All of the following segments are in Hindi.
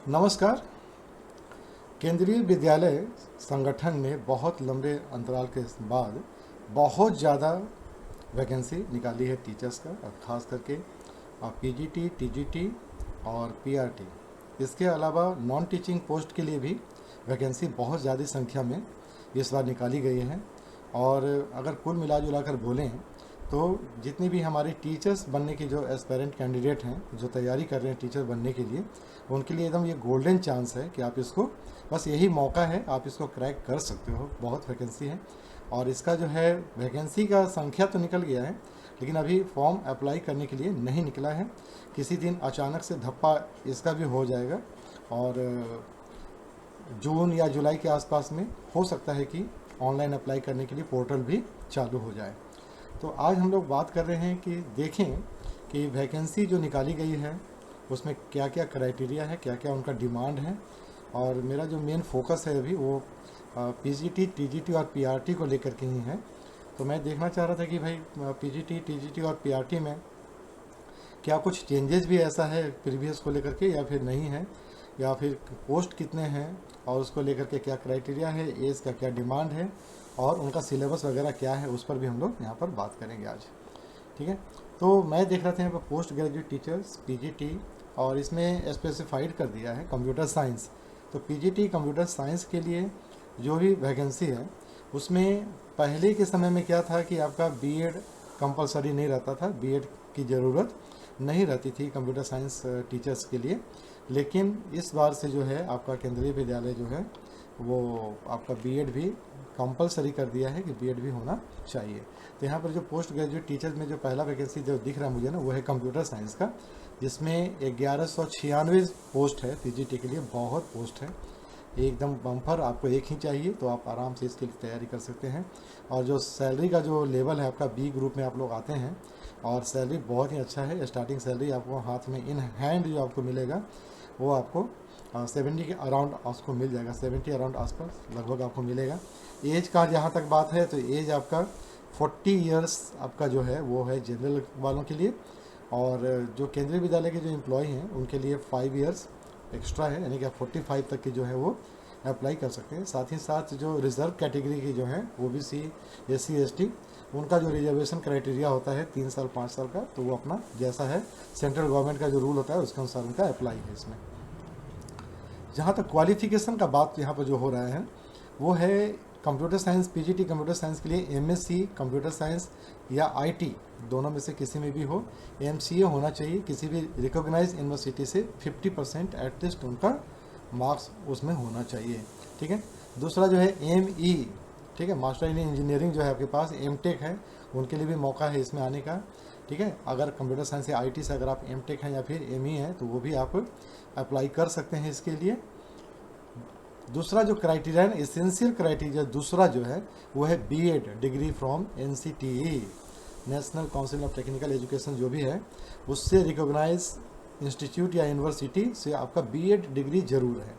नमस्कार। केंद्रीय विद्यालय संगठन ने बहुत लंबे अंतराल के बाद बहुत ज़्यादा वैकेंसी निकाली है टीचर्स का, और ख़ास करके पीजीटी, टीजीटी और पीआरटी। इसके अलावा नॉन टीचिंग पोस्ट के लिए भी वैकेंसी बहुत ज़्यादा संख्या में इस बार निकाली गई है। और अगर कुल मिला जुला कर बोलें तो जितनी भी हमारी टीचर्स बनने की जो एस्पेरेंट कैंडिडेट हैं, जो तैयारी कर रहे हैं टीचर बनने के लिए, उनके लिए एकदम ये गोल्डन चांस है कि आप इसको, बस यही मौका है, आप इसको क्रैक कर सकते हो। बहुत वैकेंसी है और इसका जो है वैकेंसी का संख्या तो निकल गया है, लेकिन अभी फॉर्म अप्लाई करने के लिए नहीं निकला है। किसी दिन अचानक से धप्पा इसका भी हो जाएगा और जून या जुलाई के आसपास में हो सकता है कि ऑनलाइन अप्लाई करने के लिए पोर्टल भी चालू हो जाए। तो आज हम लोग बात कर रहे हैं कि देखें कि वैकेंसी जो निकाली गई है उसमें क्या क्या क्राइटेरिया है, क्या क्या उनका डिमांड है। और मेरा जो मेन फोकस है अभी वो पीजीटी, टीजीटी और पीआरटी को लेकर के ही है। तो मैं देखना चाह रहा था कि भाई पीजीटी, टीजीटी और पीआरटी में क्या कुछ चेंजेस भी ऐसा है प्रीवियस को लेकर के, या फिर नहीं है, या फिर पोस्ट कितने हैं और उसको लेकर के क्या क्राइटेरिया है, एज का क्या डिमांड है और उनका सिलेबस वगैरह क्या है, उस पर भी हम लोग यहाँ पर बात करेंगे आज। ठीक है, तो मैं देख रहा था यहाँ पर पोस्ट ग्रेजुएट टीचर्स पीजीटी, और इसमें स्पेसिफाइड कर दिया है कंप्यूटर साइंस। तो पीजीटी कंप्यूटर साइंस के लिए जो भी वैकेंसी है उसमें पहले के समय में क्या था कि आपका बीएड कंपलसरी नहीं रहता था, बीएड की ज़रूरत नहीं रहती थी कंप्यूटर साइंस टीचर्स के लिए। लेकिन इस बार से जो है आपका केंद्रीय विद्यालय जो है वो आपका बीएड भी कंपलसरी कर दिया है कि बीएड भी होना चाहिए। तो यहाँ पर जो पोस्ट ग्रेजुएट टीचर्स में जो पहला वैकेंसी जो दिख रहा है मुझे ना, वो है कंप्यूटर साइंस का, जिसमें 1196 पोस्ट है पीजीटी के लिए। बहुत पोस्ट है, एकदम बम्पर। आपको एक ही चाहिए तो आप आराम से इसके लिए तैयारी कर सकते हैं। और जो सैलरी का जो लेवल है आपका, बी ग्रुप में आप लोग आते हैं और सैलरी बहुत ही अच्छा है। स्टार्टिंग सैलरी आपको हाथ में इन हैंड जो आपको मिलेगा वो आपको 70 के अराउंड उसको मिल जाएगा, 70 अराउंड आसपास लगभग आपको मिलेगा। एज का जहाँ तक बात है तो एज आपका 40 ईयर्स आपका जो है वो है जनरल वालों के लिए, और जो केंद्रीय विद्यालय के जो एम्प्लॉय हैं उनके लिए 5 ईयर्स एक्स्ट्रा है, यानी कि आप 45 तक की जो है वो अप्लाई कर सकते हैं। साथ ही साथ जो रिज़र्व कैटेगरी की जो है ओबीसी, एससी, एसटी, उनका जो रिजर्वेशन क्राइटेरिया होता है 3 साल 5 साल का, तो वो अपना जैसा है सेंट्रल गवर्नमेंट का जो रूल होता है उसके अनुसार उनका अप्लाई है इसमें। जहाँ तक क्वालिफिकेशन का बात यहाँ पर जो हो रहा है वो है computer science, PGT computer science के लिए एमएससी कंप्यूटर साइंस या आईटी, दोनों में से किसी में भी हो, एमसीए होना चाहिए किसी भी रिकॉग्नाइज यूनिवर्सिटी से। 50% एटलीस्ट उनका मार्क्स उसमें होना चाहिए। ठीक है, दूसरा जो है एमई, ठीक है, मास्टर इन इंजीनियरिंग जो है आपके पास, एमटेक है, उनके लिए भी मौका है इसमें आने का। ठीक है, अगर कंप्यूटर साइंस या आईटी से अगर आप एमटेक हैं या फिर एमई हैं तो वो भी आप अप्लाई कर सकते हैं इसके लिए। दूसरा जो क्राइटेरिया है, एसेंशियल क्राइटेरिया दूसरा जो है वो है BEd degree from NCTE, national council of technical education, जो भी है उससे रिकॉग्नाइज इंस्टीट्यूट या यूनिवर्सिटी से आपका बीएड डिग्री जरूर है।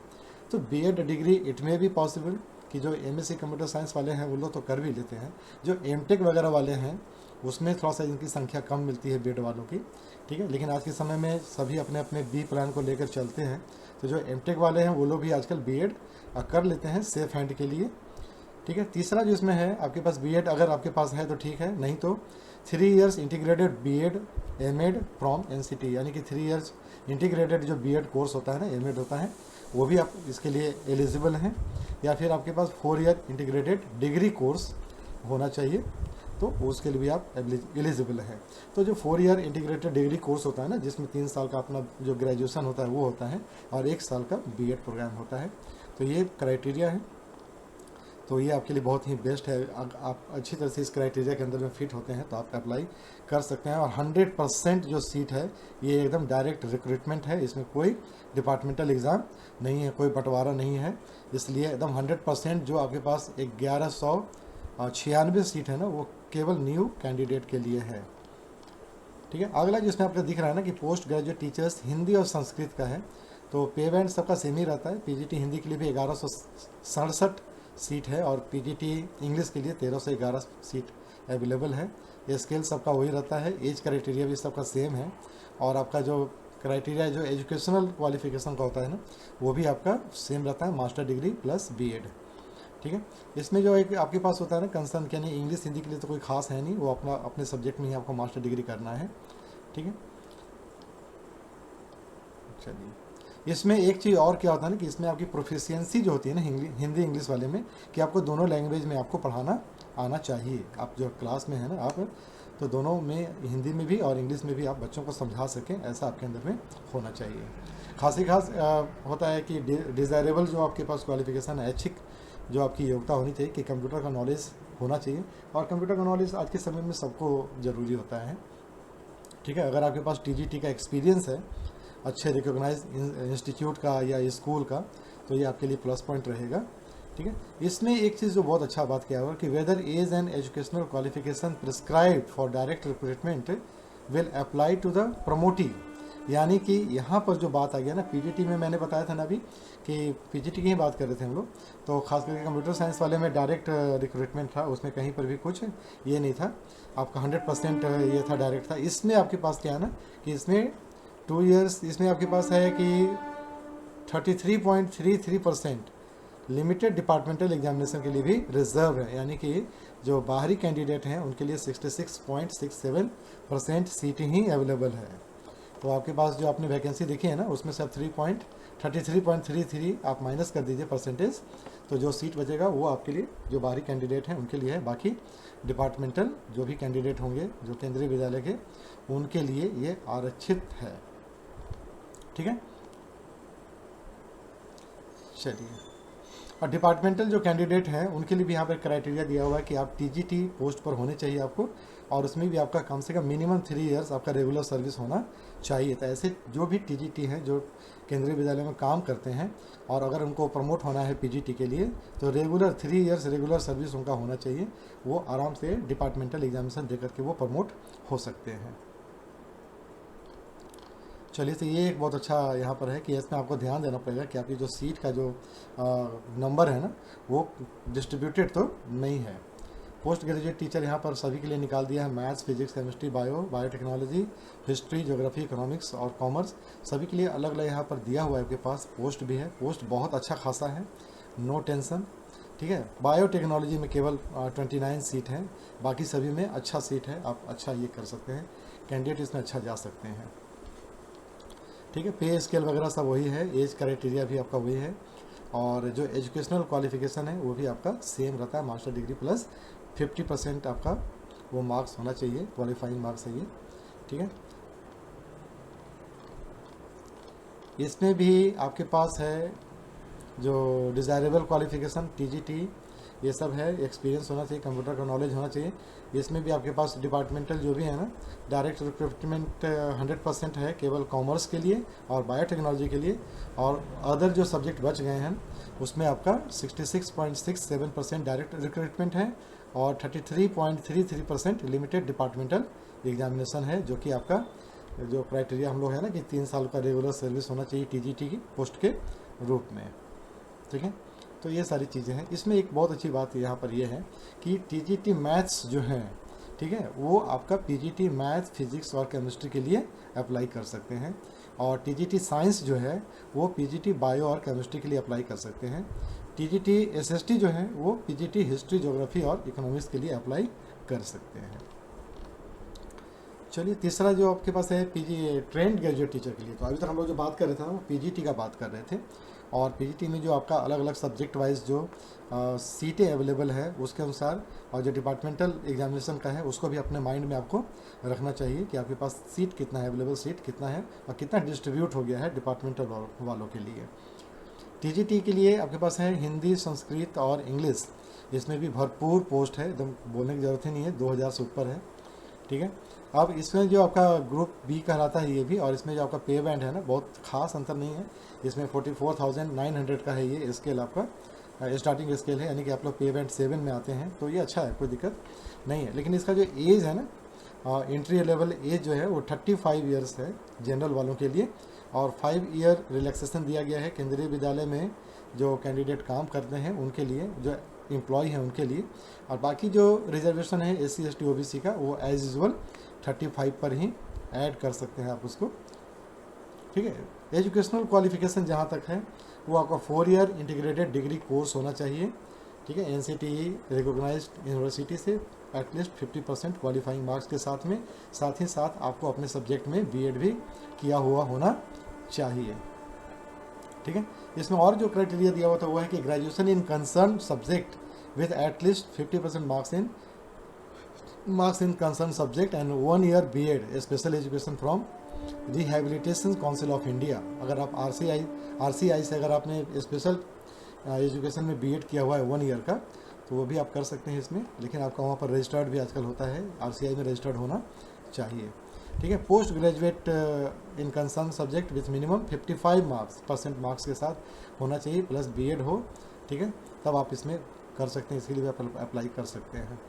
तो बीएड डिग्री इट में भी पॉसिबल कि जो एमएससी कंप्यूटर साइंस वाले हैं वो लोग तो कर भी लेते हैं, जो एमटेक वगैरह वाले हैं उसमें थोड़ा सा इनकी संख्या कम मिलती है बीएड वालों की। ठीक है, लेकिन आज के समय में सभी अपने अपने बी प्लान को लेकर चलते हैं, तो जो एमटेक वाले हैं वो लोग भी आजकल बीएड कर लेते हैं सेफ हैंड के लिए। ठीक है, तीसरा जो इसमें है आपके पास बीएड अगर आपके पास है तो ठीक है, नहीं तो 3 years integrated BEd MEd from NCT, यानी कि 3 इयर्स इंटीग्रेटेड जो बीएड कोर्स होता है ना, एमएड होता है, वो भी आप इसके लिए एलिजिबल हैं। या फिर आपके पास 4 ईयर इंटीग्रेटेड डिग्री कोर्स होना चाहिए, तो उसके लिए भी आप एलिजिबल हैं। तो जो 4 ईयर इंटीग्रेटेड डिग्री कोर्स होता है ना, जिसमें 3 साल का अपना जो ग्रेजुएशन होता है वो होता है और 1 साल का बीएड प्रोग्राम होता है, तो ये क्राइटेरिया है। तो ये आपके लिए बहुत ही बेस्ट है। आप अच्छी तरह से इस क्राइटेरिया के अंदर में फिट होते हैं तो आप अप्लाई कर सकते हैं। और 100% जो सीट है ये एकदम डायरेक्ट रिक्रूटमेंट है, इसमें कोई डिपार्टमेंटल एग्ज़ाम नहीं है, कोई बंटवारा नहीं है, इसलिए एकदम 100% जो आपके पास 1196 सीट है ना, वो केवल न्यू कैंडिडेट के लिए है। ठीक है, अगला जिसमें आपको दिख रहा है ना कि पोस्ट ग्रेजुएट टीचर्स हिंदी और संस्कृत का है, तो पे बैंड सबका सेम ही रहता है। पीजीटी हिंदी के लिए भी 1167 सीट है और पीजीटी इंग्लिश के लिए 13 से 11 सीट अवेलेबल है। ये स्केल सबका वही रहता है, एज क्राइटेरिया भी सबका सेम है। और आपका जो क्राइटेरिया जो एजुकेशनल क्वालिफिकेशन का होता है ना, वो भी आपका सेम रहता है, मास्टर डिग्री प्लस बीएड। ठीक है। इसमें जो एक आपके पास होता है ना कंसर्न, यानी इंग्लिश हिंदी के लिए तो कोई खास है नहीं, वो अपना अपने सब्जेक्ट में ही आपको मास्टर डिग्री करना है। ठीक है। चलिए, इसमें एक चीज़ और क्या होता है ना कि इसमें आपकी प्रोफिशिएंसी जो होती है ना हिंदी इंग्लिश वाले में, कि आपको दोनों लैंग्वेज में आपको पढ़ाना आना चाहिए। आप जो क्लास में है ना आप, तो दोनों में, हिंदी में भी और इंग्लिश में भी आप बच्चों को समझा सकें, ऐसा आपके अंदर में होना चाहिए। खास ही खास होता है कि डिज़ायरेबल जो आपके पास क्वालिफिकेशन है, ऐच्छिक जो आपकी योग्यता होनी चाहिए कि कंप्यूटर का नॉलेज होना चाहिए। और कंप्यूटर का नॉलेज आज के समय में सबको ज़रूरी होता है। ठीक है। अगर आपके पास टीजीटी का एक्सपीरियंस है अच्छे रिकॉग्नाइज इंस्टीट्यूट का या स्कूल का, तो ये आपके लिए प्लस पॉइंट रहेगा। ठीक है। इसमें एक चीज़ जो बहुत अच्छा बात किया हुआ कि whether age and educational qualification prescribed for direct recruitment will apply to the promotee. यानी कि यहाँ पर जो बात आ गया ना, पीजीटी में मैंने बताया था ना अभी कि पीजीटी की ही बात कर रहे थे हम लोग, तो खास करके कंप्यूटर साइंस वाले में डायरेक्ट रिक्रूटमेंट था, उसमें कहीं पर भी कुछ ये नहीं था, आपका 100% ये था, डायरेक्ट था। इसमें आपके पास क्या है ना कि इसमें 2 इयर्स, इसमें आपके पास है कि 33.33% लिमिटेड डिपार्टमेंटल एग्जामिनेशन के लिए भी रिजर्व है। यानी कि जो बाहरी कैंडिडेट हैं उनके लिए 66.67% सीट ही अवेलेबल है। तो आपके पास जो आपने वैकेंसी देखी है ना, उसमें से आप 33.33 आप माइनस कर दीजिए परसेंटेज, तो जो सीट बचेगा वो आपके लिए, जो बाहरी कैंडिडेट हैं उनके लिए है। बाकी डिपार्टमेंटल जो भी कैंडिडेट होंगे जो केंद्रीय विद्यालय के, उनके लिए ये आरक्षित है। ठीक है। चलिए, और डिपार्टमेंटल जो कैंडिडेट हैं उनके लिए भी यहाँ पर क्राइटेरिया दिया हुआ है कि आप टीजीटी पोस्ट पर होने चाहिए आपको, और उसमें भी आपका कम से कम मिनिमम 3 इयर्स आपका रेगुलर सर्विस होना चाहिए। तो ऐसे जो भी टीजीटी हैं जो केंद्रीय विद्यालय में काम करते हैं, और अगर उनको प्रमोट होना है पीजीटी के लिए, तो रेगुलर 3 इयर्स रेगुलर सर्विस उनका होना चाहिए। वो आराम से डिपार्टमेंटल एग्जामिनेशन दे करके वो प्रमोट हो सकते हैं। चलिए, तो ये एक बहुत अच्छा यहाँ पर है कि इसमें आपको ध्यान देना पड़ेगा कि आपकी जो सीट का जो नंबर है ना, वो डिस्ट्रीब्यूटेड तो नहीं है। पोस्ट ग्रेजुएट टीचर यहाँ पर सभी के लिए निकाल दिया है, maths, physics, chemistry, biotechnology, history, geography, economics और कॉमर्स, सभी के लिए अलग अलग यहाँ पर दिया हुआ है। आपके पास पोस्ट भी है, पोस्ट बहुत अच्छा खासा है, नो टेंशन। ठीक है। बायोटेक्नोलॉजी में केवल 29 सीट हैं, बाकी सभी में अच्छा सीट है, आप अच्छा ये कर सकते हैं, कैंडिडेट इसमें अच्छा जा सकते हैं। ठीक है। पे स्केल वगैरह सब वही है, एज क्राइटेरिया भी आपका वही है, और जो एजुकेशनल क्वालिफिकेशन है वो भी आपका सेम रहता है, मास्टर डिग्री प्लस 50% आपका वो मार्क्स होना चाहिए, क्वालिफाइंग मार्क्स है ये। ठीक है। इसमें भी आपके पास है जो डिज़ायरेबल क्वालिफिकेशन टीजीटी, ये सब है, एक्सपीरियंस होना चाहिए, कंप्यूटर का नॉलेज होना चाहिए। इसमें भी आपके पास डिपार्टमेंटल जो भी है ना, डायरेक्ट रिक्रूटमेंट 100% है केवल कॉमर्स के लिए और बायोटेक्नोलॉजी के लिए, और अदर जो सब्जेक्ट बच गए हैं उसमें आपका 66.67% डायरेक्ट रिक्रूटमेंट है, और 33.33% लिमिटेड डिपार्टमेंटल एग्जामिनेशन है, जो कि आपका जो क्राइटेरिया हम लोग है ना कि 3 साल का रेगुलर सर्विस होना चाहिए टीजीटी की पोस्ट के रूप में। ठीक है। तो ये सारी चीज़ें हैं। इसमें एक बहुत अच्छी बात यहाँ पर ये है कि टीजीटी मैथ्स जो है, ठीक है, वो आपका पीजीटी मैथ, फिजिक्स और केमिस्ट्री के लिए अप्लाई कर सकते हैं, और टीजीटी साइंस जो है वो पीजीटी बायो और केमिस्ट्री के लिए अप्लाई कर सकते हैं। टीजीटी एसएसटी जो है वो पीजीटी हिस्ट्री, ज्योग्राफी और इकोनॉमिक्स के लिए अप्लाई कर सकते हैं। चलिए, तीसरा जो आपके पास है पीजी ट्रेंड ग्रेजुएट टीचर के लिए, तो अभी तक हम लोग जो बात कर रहे थे वो पीजीटी का बात कर रहे थे, और पीजीटी में जो आपका अलग अलग सब्जेक्ट वाइज जो सीटें अवेलेबल है उसके अनुसार, और जो डिपार्टमेंटल एग्जामिनेशन का है उसको भी अपने माइंड में आपको रखना चाहिए कि आपके पास सीट कितना है, अवेलेबल सीट कितना है और कितना डिस्ट्रीब्यूट हो गया है डिपार्टमेंटल वालों के लिए। टीजीटी के लिए आपके पास है हिंदी, संस्कृत और इंग्लिश, इसमें भी भरपूर पोस्ट है, एकदम बोलने की ज़रूरत ही नहीं है, 2000 से ऊपर है। ठीक है। अब इसमें जो आपका ग्रुप बी कहलाता है ये भी, और इसमें जो आपका पे बैंड है ना, बहुत खास अंतर नहीं है, इसमें 44,900 का है ये स्केल आपका, स्टार्टिंग स्केल है, यानी कि आप लोग पे बैंड 7 में आते हैं, तो ये अच्छा है, कोई दिक्कत नहीं है। लेकिन इसका जो एज है ना, एंट्री लेवल एज जो है वो 35 ईयर्स है जनरल वालों के लिए, और 5 ईयर रिलैक्सेशन दिया गया है केंद्रीय विद्यालय में जो कैंडिडेट काम करते हैं उनके लिए, जो एम्प्लॉय हैं उनके लिए, और बाकी जो रिजर्वेशन है SC ST OBC का वो एज यूजुअल 35 पर ही ऐड कर सकते हैं आप उसको। ठीक है। एजुकेशनल क्वालिफिकेशन जहाँ तक है वो आपका 4 ईयर इंटीग्रेटेड डिग्री कोर्स होना चाहिए, ठीक है, NCTE रिकॉग्नाइज्ड यूनिवर्सिटी से एटलीस्ट 50% क्वालिफाइंग मार्क्स के साथ में, साथ ही साथ आपको अपने सब्जेक्ट में बीएड भी किया हुआ होना चाहिए, ठीक है। इसमें और जो क्राइटेरिया दिया हुआ था वो है कि graduation in concern subject with at least 50% marks in concern subject and 1 year BEd special education from rehabilitation council of India. अगर आप RCI से अगर आपने स्पेशल एजुकेशन में बीएड किया हुआ है 1 ईयर का, तो वो भी आप कर सकते हैं इसमें, लेकिन आपका वहाँ पर रजिस्टर्ड भी आजकल होता है, RCI में रजिस्टर्ड होना चाहिए, ठीक है। Post graduate in concern subject with minimum 55% marks के साथ होना चाहिए, प्लस बीएड हो, ठीक है, तब आप इसमें कर सकते हैं, इसके लिए भी आप अप्लाई कर सकते हैं,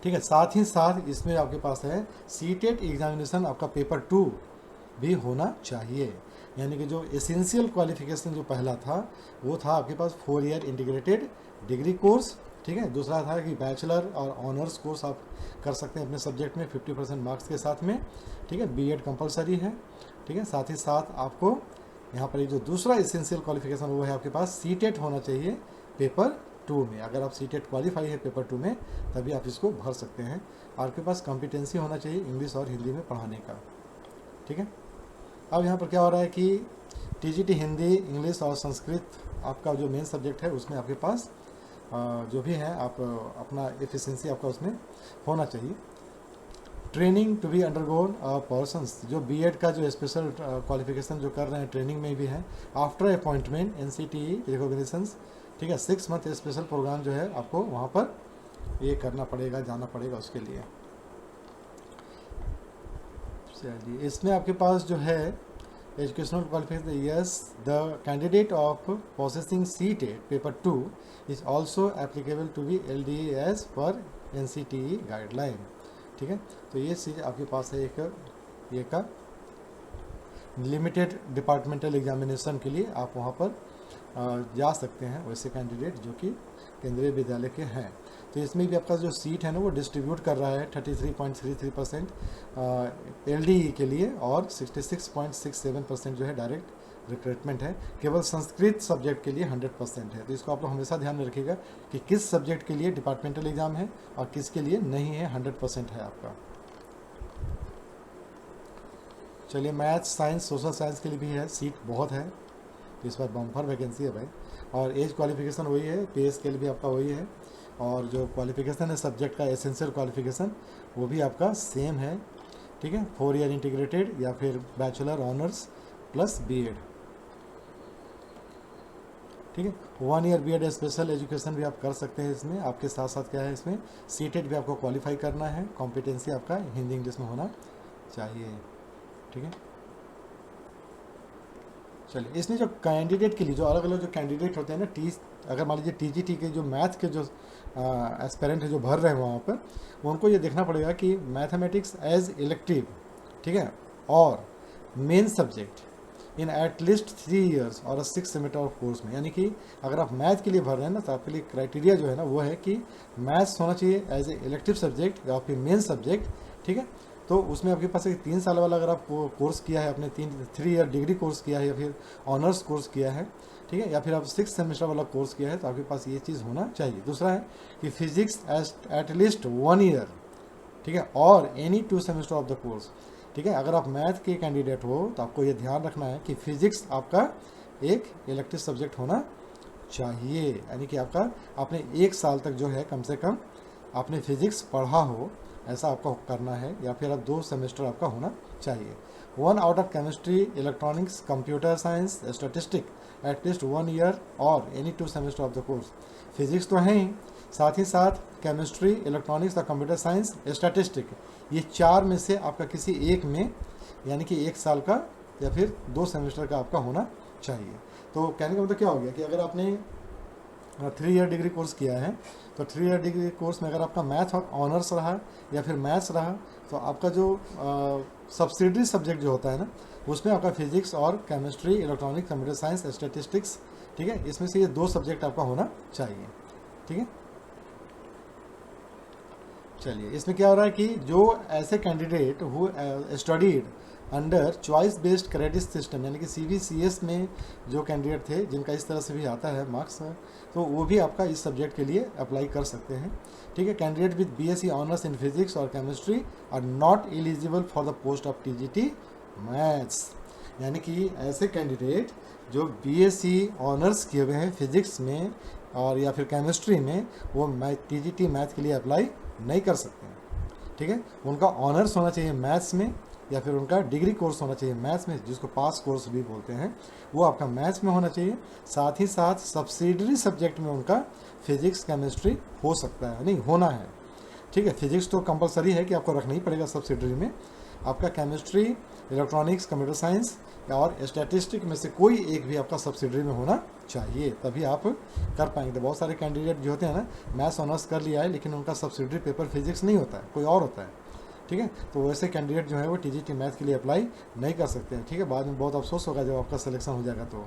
ठीक है। साथ ही साथ इसमें आपके पास है सीटेट एग्जामिनेशन आपका पेपर 2 भी होना चाहिए, यानी कि जो एसेंशियल क्वालिफिकेशन जो पहला था वो था आपके पास 4 ईयर इंटीग्रेटेड डिग्री कोर्स, ठीक है। दूसरा था कि बैचलर और ऑनर्स कोर्स आप कर सकते हैं अपने सब्जेक्ट में 50% मार्क्स के साथ में, ठीक है। बीएड कंपलसरी है, ठीक है। साथ ही साथ आपको यहाँ पर एक जो दूसरा एसेंशियल क्वालिफिकेशन वो है आपके पास सीटेट होना चाहिए पेपर 2 में। अगर आप सीटेट क्वालिफाई है पेपर 2 में तभी आप इसको भर सकते हैं। आपके पास कॉम्पिटेंसी होना चाहिए इंग्लिश और हिंदी में पढ़ाने का, ठीक है। अब यहाँ पर क्या हो रहा है कि TGT हिंदी, इंग्लिश और संस्कृत आपका जो मेन सब्जेक्ट है उसमें आपके पास जो भी है आप अपना एफिशिएंसी आपका उसमें होना चाहिए। Training to be undergone persons, जो बीएड का जो स्पेशल क्वालिफिकेशन जो कर रहे हैं ट्रेनिंग में भी है, आफ्टर अपॉइंटमेंट NCTE रिकॉग्निशंस, ठीक है, 6 मंथ स्पेशल प्रोग्राम जो है आपको वहाँ पर ये करना पड़ेगा, जाना पड़ेगा उसके लिए। चलिए, इसमें आपके पास जो है educational qualification, yes the candidate of processing CTET paper 2 is also applicable to be LDA as per NCTE guideline, ठीक है। तो ये चीज़ आपके पास है एक ये का लिमिटेड डिपार्टमेंटल एग्जामिनेशन के लिए आप वहाँ पर जा सकते हैं वैसे कैंडिडेट जो कि केंद्रीय विद्यालय के हैं। तो इसमें भी आपका जो सीट है ना वो डिस्ट्रीब्यूट कर रहा है 33.33% LDE के लिए और 66.67% जो है डायरेक्ट रिक्रूटमेंट है। केवल संस्कृत सब्जेक्ट के लिए 100% है। तो इसको आप लोग हमेशा ध्यान में रखिएगा कि किस सब्जेक्ट के लिए डिपार्टमेंटल एग्जाम है और किसके लिए नहीं है, 100% है आपका। चलिए, मैथ्स, साइंस, सोशल साइंस के लिए भी है, सीट बहुत है, तो इस बार बम्पर वैकेंसी है भाई। और एज क्वालिफिकेशन वही है, पे स्केल भी आपका वही है, और जो क्वालिफिकेशन है सब्जेक्ट का एसेंशियल क्वालिफिकेशन वो भी आपका सेम है, ठीक है। 4 ईयर इंटीग्रेटेड या फिर बैचलर ऑनर्स प्लस बीएड, ठीक है। 1 ईयर बीएड स्पेशल एजुकेशन भी आप कर सकते हैं इसमें। आपके साथ साथ क्या है इसमें सीटेट भी आपको क्वालिफाई करना है, कॉम्पिटेंसी आपका हिंदी इंग्लिश में होना चाहिए, ठीक है। चलिए, इसमें जो कैंडिडेट के लिए जो अलग अलग जो कैंडिडेट होते हैं ना, अगर मान लीजिए TGT के जो मैथ के जो एस्पेरेंट है जो भर रहे हैं वहाँ पर, उनको ये देखना पड़ेगा कि मैथमेटिक्स एज इलेक्टिव, ठीक है, और main subject in at least 3 years और 6 सेमेस्टर ऑफ कोर्स में। यानी कि अगर आप मैथ के लिए भर रहे हैं ना तो आपके लिए क्राइटेरिया जो है ना वो है कि मैथ्स होना चाहिए एज ए इलेक्टिव सब्जेक्ट या फिर मेन सब्जेक्ट, ठीक है। तो उसमें आपके पास एक 3 साल वाला अगर आप कोर्स किया है, आपने 3 ईयर डिग्री कोर्स किया है या फिर ऑनर्स कोर्स किया है, ठीक है, या फिर आप 6 सेमेस्टर वाला कोर्स किया है, तो आपके पास ये चीज़ होना चाहिए। दूसरा है कि फिजिक्स एट लीस्ट 1 ईयर, ठीक है, और any 2 semester of the course, ठीक है। अगर आप मैथ के कैंडिडेट हो तो आपको ये ध्यान रखना है कि फिजिक्स आपका एक इलेक्टिव सब्जेक्ट होना चाहिए, यानी कि आपने 1 साल तक जो है कम से कम आपने फिजिक्स पढ़ा हो, ऐसा आपको करना है, या फिर आप 2 सेमेस्टर आपका होना चाहिए। 1 out of chemistry, electronics, computer science, statistic at least 1 year और any 2 semester of the course. Physics तो है ही, साथ ही साथ केमिस्ट्री, इलेक्ट्रॉनिक्स और कंप्यूटर साइंस, स्टैटिस्टिक, ये 4 में से आपका किसी एक में, यानी कि 1 साल का या फिर 2 सेमेस्टर का आपका होना चाहिए। तो कहने का मतलब क्या हो गया कि अगर आपने 3 ईयर डिग्री कोर्स किया है तो 3 ईयर डिग्री कोर्स में अगर आपका मैथ और ऑनर्स रहा या फिर मैथ्स रहा तो आपका जो सब्सिडरी सब्जेक्ट जो होता है ना उसमें आपका फिजिक्स और chemistry, electronics, computer science, statistics, ठीक है, इसमें से ये 2 सब्जेक्ट आपका होना चाहिए, ठीक है। चलिए, इसमें क्या हो रहा है कि जो ऐसे candidate who studied under choice based credit system, यानी कि CBCS में जो कैंडिडेट थे जिनका इस तरह से भी आता है मार्क्स, तो वो भी आपका इस सब्जेक्ट के लिए अप्लाई कर सकते हैं। ठीक है, candidate with BSc honours in physics और chemistry are not eligible for the post of TGT maths, यानी कि ऐसे कैंडिडेट जो BSc ऑनर्स किए हुए हैं फिजिक्स में और या फिर केमिस्ट्री में, वो TGT मैथ के लिए अप्लाई नहीं कर सकते हैं। ठीक है, उनका ऑनर्स होना चाहिए मैथ्स में या फिर उनका डिग्री कोर्स होना चाहिए मैथ्स में, जिसको पास कोर्स भी बोलते हैं, वो आपका मैथ्स में होना चाहिए। साथ ही साथ सब्सिडरी सब्जेक्ट में उनका फिजिक्स केमिस्ट्री हो सकता है, नहीं होना है। ठीक है, फिजिक्स तो कंपलसरी है कि आपको रखना ही पड़ेगा सब्सिडरी में। आपका केमिस्ट्री, इलेक्ट्रॉनिक्स, कंप्यूटर साइंस और स्टैटिस्टिक में से कोई एक भी आपका सब्सिडरी में होना चाहिए, तभी आप कर पाएंगे। तो बहुत सारे कैंडिडेट जो होते हैं ना, मैथ्स ऑनर्स कर लिया है लेकिन उनका सब्सिडरी पेपर फिजिक्स नहीं होता है, कोई और होता है। ठीक है, तो वैसे कैंडिडेट जो है वो TGT मैथ के लिए अप्लाई नहीं कर सकते हैं। ठीक है, बाद में बहुत अफसोस होगा जब आपका सिलेक्शन हो जाएगा। तो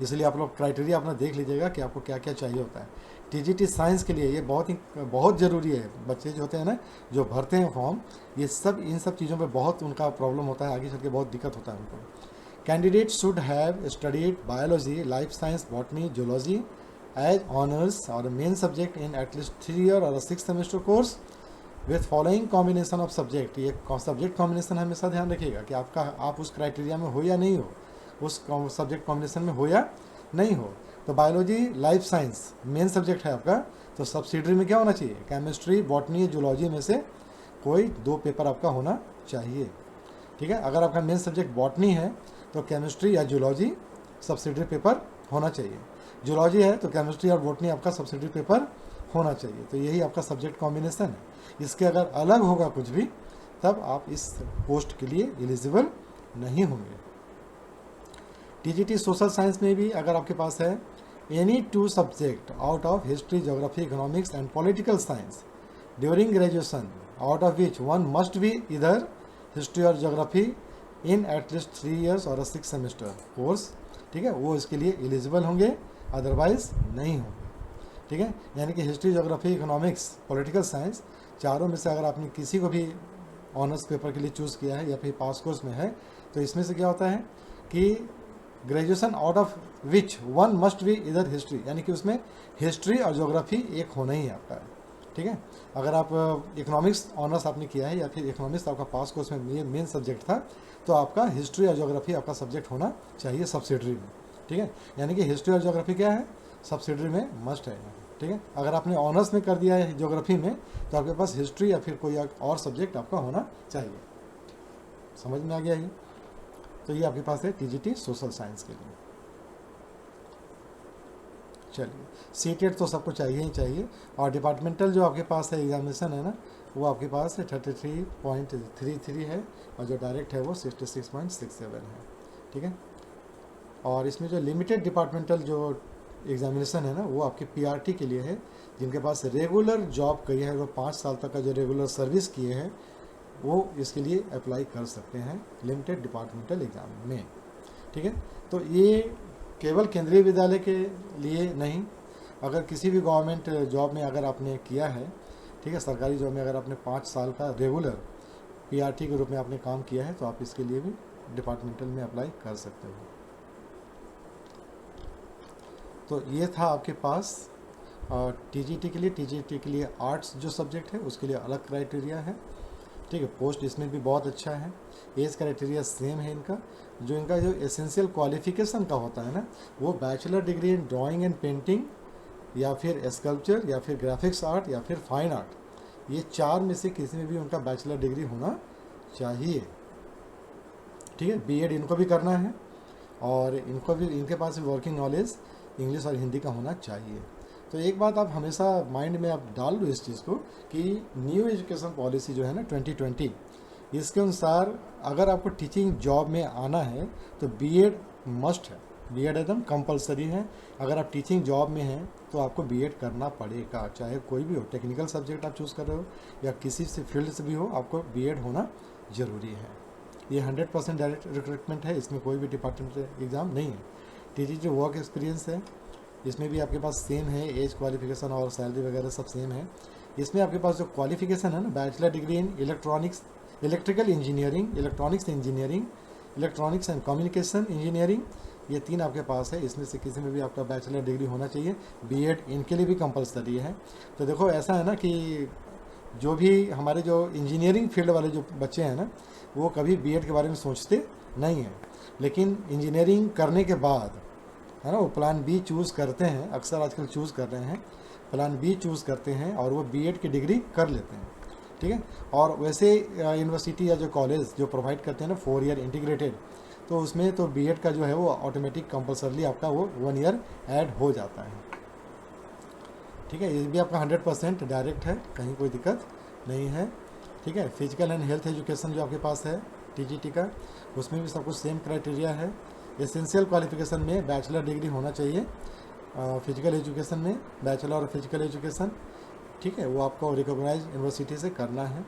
इसलिए आप लोग क्राइटेरिया अपना देख लीजिएगा कि आपको क्या क्या चाहिए होता है। TGT साइंस के लिए ये बहुत ज़रूरी है। बच्चे जो होते हैं ना, जो भरते हैं फॉर्म, ये सब इन सब चीज़ों पे बहुत उनका प्रॉब्लम होता है, आगे चल के बहुत दिक्कत होता है उनको। Candidate should have studied biology, life science, botany, zoology as honours और main subject in at least 3 year और 6 semester course with following combination of subject. ये सब्जेक्ट कॉम्बिनेशन हमेशा ध्यान रखिएगा कि आप उस क्राइटेरिया में हो या नहीं हो, उस सब्जेक्ट कॉम्बिनेशन में हो या नहीं हो। तो biology, life science main subject है आपका, तो सब्सिडरी में क्या होना चाहिए? केमिस्ट्री, बॉटनी, जूलॉजी में से कोई 2 पेपर आपका होना चाहिए। ठीक है, अगर आपका मेन सब्जेक्ट बॉटनी है तो केमिस्ट्री या जूलॉजी सब्सिडरी पेपर होना चाहिए। जूलॉजी है तो केमिस्ट्री और बॉटनी आपका सब्सिडरी पेपर होना चाहिए। तो यही आपका सब्जेक्ट कॉम्बिनेशन है। इसके अगर अलग होगा कुछ भी, तब आप इस पोस्ट के लिए एलिजिबल नहीं होंगे। TGT सोशल साइंस में भी अगर आपके पास है any 2 subject out of history, geography, economics and political science during graduation, out of which one must be इधर हिस्ट्री और ज्योग्राफी इन एटलीस्ट 3 ईयर्स और 6 सेमेस्टर कोर्स, ठीक है, वो इसके लिए एलिजिबल होंगे, अदरवाइज नहीं होंगे। ठीक है, यानी कि history, geography, economics, political science, चारों में से अगर आपने किसी को भी ऑनर्स पेपर के लिए चूज़ किया है या फिर पास कोर्स में है, तो इसमें से क्या होता है कि graduation out of which one must be इधर हिस्ट्री, यानी कि उसमें हिस्ट्री और ज्योग्राफी एक होना ही आपका है। ठीक है, अगर आप इकोनॉमिक्स ऑनर्स आपने किया है या फिर इकोनॉमिक्स आपका पास कोर्स में ये मेन सब्जेक्ट था, तो आपका हिस्ट्री और ज्योग्राफी आपका सब्जेक्ट होना चाहिए सब्सिडरी में। ठीक है, यानी कि हिस्ट्री और ज्योग्राफी क्या है, सब्सिडरी में मस्ट है। ठीक है, अगर आपने ऑनर्स में कर दिया है ज्योग्राफी में, तो आपके पास हिस्ट्री या फिर कोई और सब्जेक्ट आपका होना चाहिए। समझ में आ गया ये? तो ये आपके पास है TGT सोशल साइंस के लिए। चलिए, सीटेट तो सबको चाहिए ही चाहिए, और डिपार्टमेंटल जो आपके पास है एग्जामिनेशन है ना, वो आपके पास है 33.33 है, और जो डायरेक्ट है वो 66.67 है। ठीक है, और इसमें जो लिमिटेड डिपार्टमेंटल जो एग्जामिनेशन है ना, वो आपके PRT के लिए है, जिनके पास रेगुलर जॉब करी है, वो 5 साल तक का जो रेगुलर सर्विस किए हैं, वो इसके लिए अप्लाई कर सकते हैं लिमिटेड डिपार्टमेंटल एग्ज़ाम में। ठीक है, तो ये केवल केंद्रीय विद्यालय के लिए नहीं, अगर किसी भी गवर्नमेंट जॉब में अगर आपने किया है, ठीक है, सरकारी जॉब में अगर आपने 5 साल का रेगुलर PRT के रूप में आपने काम किया है, तो आप इसके लिए भी डिपार्टमेंटल में अप्लाई कर सकते हो। तो ये था आपके पास TGT के लिए। TGT के लिए आर्ट्स जो सब्जेक्ट है उसके लिए अलग क्राइटेरिया है। ठीक है, पोस्ट इसमें भी बहुत अच्छा है, एज क्राइटेरिया सेम है इनका। इनका जो एसेंशियल क्वालिफिकेशन का होता है ना, वो bachelor degree in drawing and painting या फिर स्कल्पचर या फिर ग्राफिक्स आर्ट या फिर फाइन आर्ट, ये 4 में से किसी में भी उनका बैचलर डिग्री होना चाहिए। ठीक है, BEd इनको भी करना है, और इनके पास भी वर्किंग नॉलेज इंग्लिश और हिंदी का होना चाहिए। तो एक बात आप हमेशा माइंड में आप डाल लो इस चीज़ को कि न्यू एजुकेशन पॉलिसी जो है ना 2020, इसके अनुसार अगर आपको टीचिंग जॉब में आना है तो BEd मस्ट है, BEd एकदम कंपलसरी है। अगर आप टीचिंग जॉब में हैं तो आपको BEd करना पड़ेगा, चाहे कोई भी हो, टेक्निकल सब्जेक्ट आप चूज़ कर रहे हो या किसी से फील्ड से भी हो, आपको BEd होना ज़रूरी है। ये 100% डायरेक्ट रिक्रूटमेंट है, इसमें कोई भी डिपार्टमेंट एग्ज़ाम नहीं है। TGT जो वर्क एक्सपीरियंस है, इसमें भी आपके पास सेम है, एज क्वालिफिकेशन और सैलरी वगैरह सब सेम है। इसमें आपके पास जो क्वालिफिकेशन है ना, bachelor degree in electronics electrical engineering, electronics engineering, electronics and communication engineering, ये 3 आपके पास है। इसमें से किसी में भी आपका बैचलर डिग्री होना चाहिए। बीएड इनके लिए भी कंपलसरी है। तो देखो ऐसा है ना कि जो भी हमारे जो इंजीनियरिंग फील्ड वाले जो बच्चे हैं ना, वो कभी बीएड के बारे में सोचते नहीं हैं, लेकिन इंजीनियरिंग करने के बाद है ना वो प्लान बी चूज़ करते हैं। अक्सर आजकल चूज़ कर रहे हैं, प्लान बी चूज़ करते हैं और वो बीएड की डिग्री कर लेते हैं, ठीक है। और वैसे यूनिवर्सिटी या जो कॉलेज जो प्रोवाइड करते हैं ना 4 ईयर इंटीग्रेटेड, तो उसमें तो बीएड का जो है वो ऑटोमेटिक कंपलसरली आपका वो 1 ईयर ऐड हो जाता है, ठीक है। ये भी आपका 100% डायरेक्ट है, कहीं कोई दिक्कत नहीं है, ठीक है। फिजिकल एंड हेल्थ एजुकेशन जो आपके पास है टीजीटी का, उसमें भी सब कुछ सेम क्राइटेरिया है। एसेंशियल क्वालिफिकेशन में बैचलर डिग्री होना चाहिए फिजिकल एजुकेशन में, बैचलर ऑफ फिजिकल एजुकेशन, ठीक है, वो आपको रिकॉग्नाइज यूनिवर्सिटी से करना है।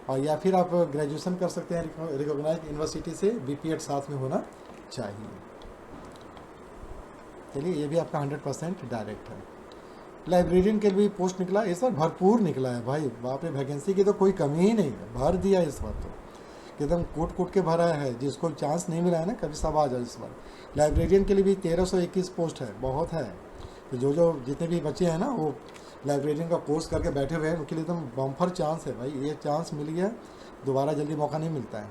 और या फिर आप ग्रेजुएशन कर सकते हैं रिकॉग्नाइज यूनिवर्सिटी से, बीपीएड साथ में होना चाहिए। चलिए ये भी आपका 100% डायरेक्ट है। लाइब्रेरियन के लिए पोस्ट निकला इस बार, भरपूर निकला है भाई, वहाँ पे वैकेंसी की तो कोई कमी ही नहीं है, भर दिया इस बार तो एकदम कूट कूट के भरा है। जिसको चांस नहीं मिला है ना कभी, सब आ जाए इस बार। लाइब्रेरियन के लिए भी 1321 पोस्ट है, बहुत है। तो जो जितने भी बच्चे हैं ना वो लाइब्रेरियन का कोर्स करके बैठे हुए हैं, उनके लिए एकदम बम्पर चांस है भाई। ये चांस मिल गया, दोबारा जल्दी मौका नहीं मिलता है।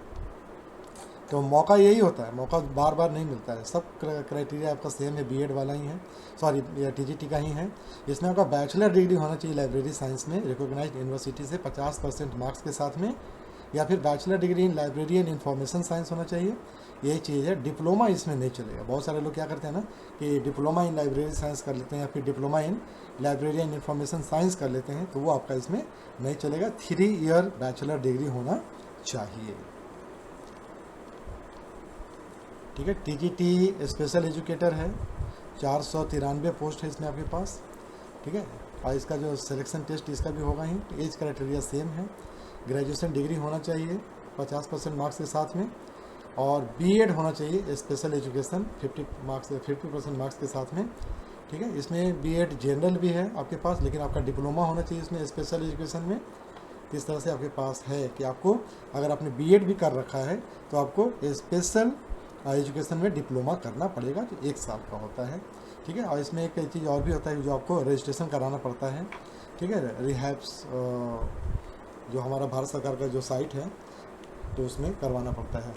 तो मौका यही होता है, मौका बार बार नहीं मिलता है। सब क्राइटेरिया आपका सेम है, बीएड वाला ही है, सॉरी टीजीटी का ही है। इसमें आपका बैचलर डिग्री होना चाहिए लाइब्रेरी साइंस में रिकॉग्नाइज्ड यूनिवर्सिटी से 50% मार्क्स के साथ में, या फिर bachelor degree in library and information science होना चाहिए। यही चीज़ है। डिप्लोमा इसमें नहीं चलेगा। बहुत सारे लोग क्या करते हैं ना कि डिप्लोमा इन लाइब्रेरी साइंस कर लेते हैं, या फिर diploma in library and information science कर लेते हैं, तो वो आपका इसमें नहीं चलेगा। 3 ईयर बैचलर डिग्री होना चाहिए, ठीक है। टीजीटी स्पेशल एजुकेटर है, 493 पोस्ट है इसमें आपके पास, ठीक है। और इसका जो सिलेक्शन टेस्ट इसका भी होगा ही। एज क्राइटेरिया सेम है। ग्रेजुएशन डिग्री होना चाहिए 50% मार्क्स के साथ में, और बीएड होना चाहिए स्पेशल एजुकेशन 50% मार्क्स के साथ में, ठीक है। इसमें बीएड जनरल भी है आपके पास, लेकिन आपका डिप्लोमा होना चाहिए इसमें स्पेशल एजुकेशन में। इस तरह से आपके पास है कि आपको अगर आपने बीएड भी कर रखा है तो आपको स्पेशल एजुकेशन में डिप्लोमा करना पड़ेगा, जो 1 साल का होता है, ठीक है। और इसमें एक चीज़ और भी होता है जो आपको रजिस्ट्रेशन कराना पड़ता है, ठीक है। रिहैब्स जो हमारा भारत सरकार का जो साइट है, तो उसमें करवाना पड़ता है।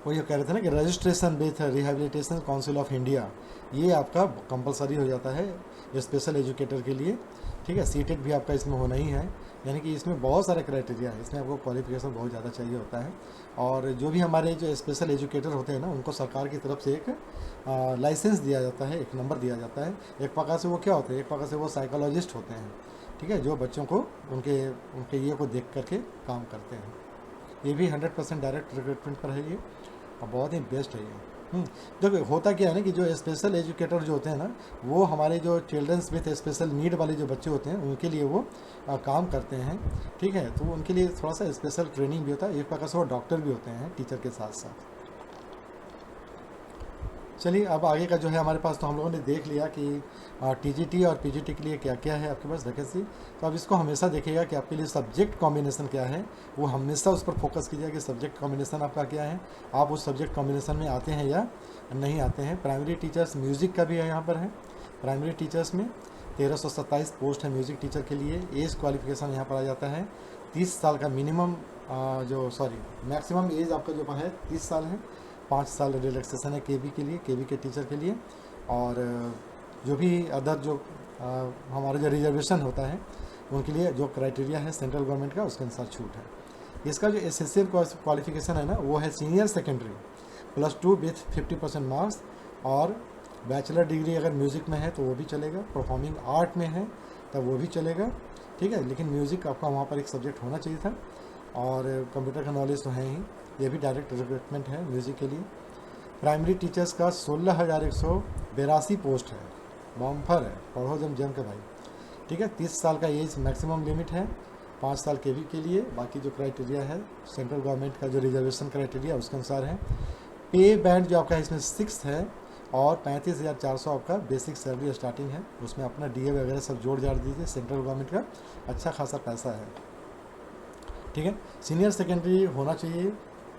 वो ये कह रहे थे ना कि registration with rehabilitation council of India, ये आपका कंपलसरी हो जाता है स्पेशल एजुकेटर के लिए, ठीक है। सीटेट भी आपका इसमें होना ही है, यानी कि इसमें बहुत सारे क्राइटेरिया है। इसमें आपको क्वालिफिकेशन बहुत ज़्यादा चाहिए होता है। और जो भी हमारे जो स्पेशल एजुकेटर होते हैं ना, उनको सरकार की तरफ से एक लाइसेंस दिया जाता है, एक नंबर दिया जाता है। एक प्रकार से वो क्या होते हैं, एक प्रकार से वो साइकोलॉजिस्ट होते हैं, ठीक है, जो बच्चों को उनके ये को देख करके काम करते हैं। ये भी 100% डायरेक्ट रिक्रूटमेंट पर है ये, और बहुत ही बेस्ट है ये। देखो होता क्या है ना कि जो स्पेशल एजुकेटर जो होते हैं ना, वो हमारे जो चिल्ड्रंस विथ स्पेशल नीड वाले जो बच्चे होते हैं उनके लिए वो काम करते हैं, ठीक है। तो उनके लिए थोड़ा सा स्पेशल ट्रेनिंग भी होता है। एक प्रकार से वो डॉक्टर भी होते हैं टीचर के साथ साथ। चलिए अब आगे का जो है हमारे पास, तो हम लोगों ने देख लिया कि टीजीटी और पीजीटी के लिए क्या क्या है आपके पास वैकेंसी। तो अब इसको हमेशा देखिएगा कि आपके लिए सब्जेक्ट कॉम्बिनेशन क्या है, वो हमेशा उस पर फोकस कीजिएगा कि सब्जेक्ट कॉम्बिनेशन आपका क्या है, आप उस सब्जेक्ट कॉम्बिनेशन में आते हैं या नहीं आते हैं। प्राइमरी टीचर्स म्यूज़िक का भी है यहाँ पर है। प्राइमरी टीचर्स में 1327 पोस्ट है म्यूज़िक टीचर के लिए। एज क्वालिफिकेशन यहाँ पर आ जाता है 30 साल का मिनिमम, मैक्सिमम एज आपका जो है 30 साल है। 5 साल रिलैक्सेशन है केबी के लिए, केबी के टीचर के लिए। और जो भी अदर जो हमारा जो रिजर्वेशन होता है उनके लिए जो क्राइटेरिया है सेंट्रल गवर्नमेंट का, उसके अनुसार छूट है। इसका जो एसेंशियल क्वालिफिकेशन है ना, वो है सीनियर सेकेंडरी +2 विथ 50% मार्क्स, और बैचलर डिग्री अगर म्यूज़िक में है तो वो भी चलेगा, परफॉर्मिंग आर्ट में है तब वो भी चलेगा, ठीक है। लेकिन म्यूज़िक आपका वहाँ पर एक सब्जेक्ट होना चाहिए था, और कंप्यूटर का नॉलेज तो है ही। ये भी डायरेक्ट रिक्रूटमेंट है म्यूज़िक के लिए। प्राइमरी टीचर्स का 16,182 पोस्ट है, बम्फर है, पढ़ो जम के भाई, ठीक है। 30 साल का एज मैक्सिमम लिमिट है, 5 साल केवी के लिए। बाकी जो क्राइटेरिया है सेंट्रल गवर्नमेंट का जो रिजर्वेशन क्राइटेरिया उसके अनुसार है। पे बैंड जो आपका इसमें 6 है, और 35,400 आपका बेसिक सैलरी स्टार्टिंग है। उसमें अपना DA वगैरह सब जोड़ जाड़ दीजिए, सेंट्रल गवर्नमेंट का अच्छा खासा पैसा है, ठीक है। सीनियर सेकेंडरी होना चाहिए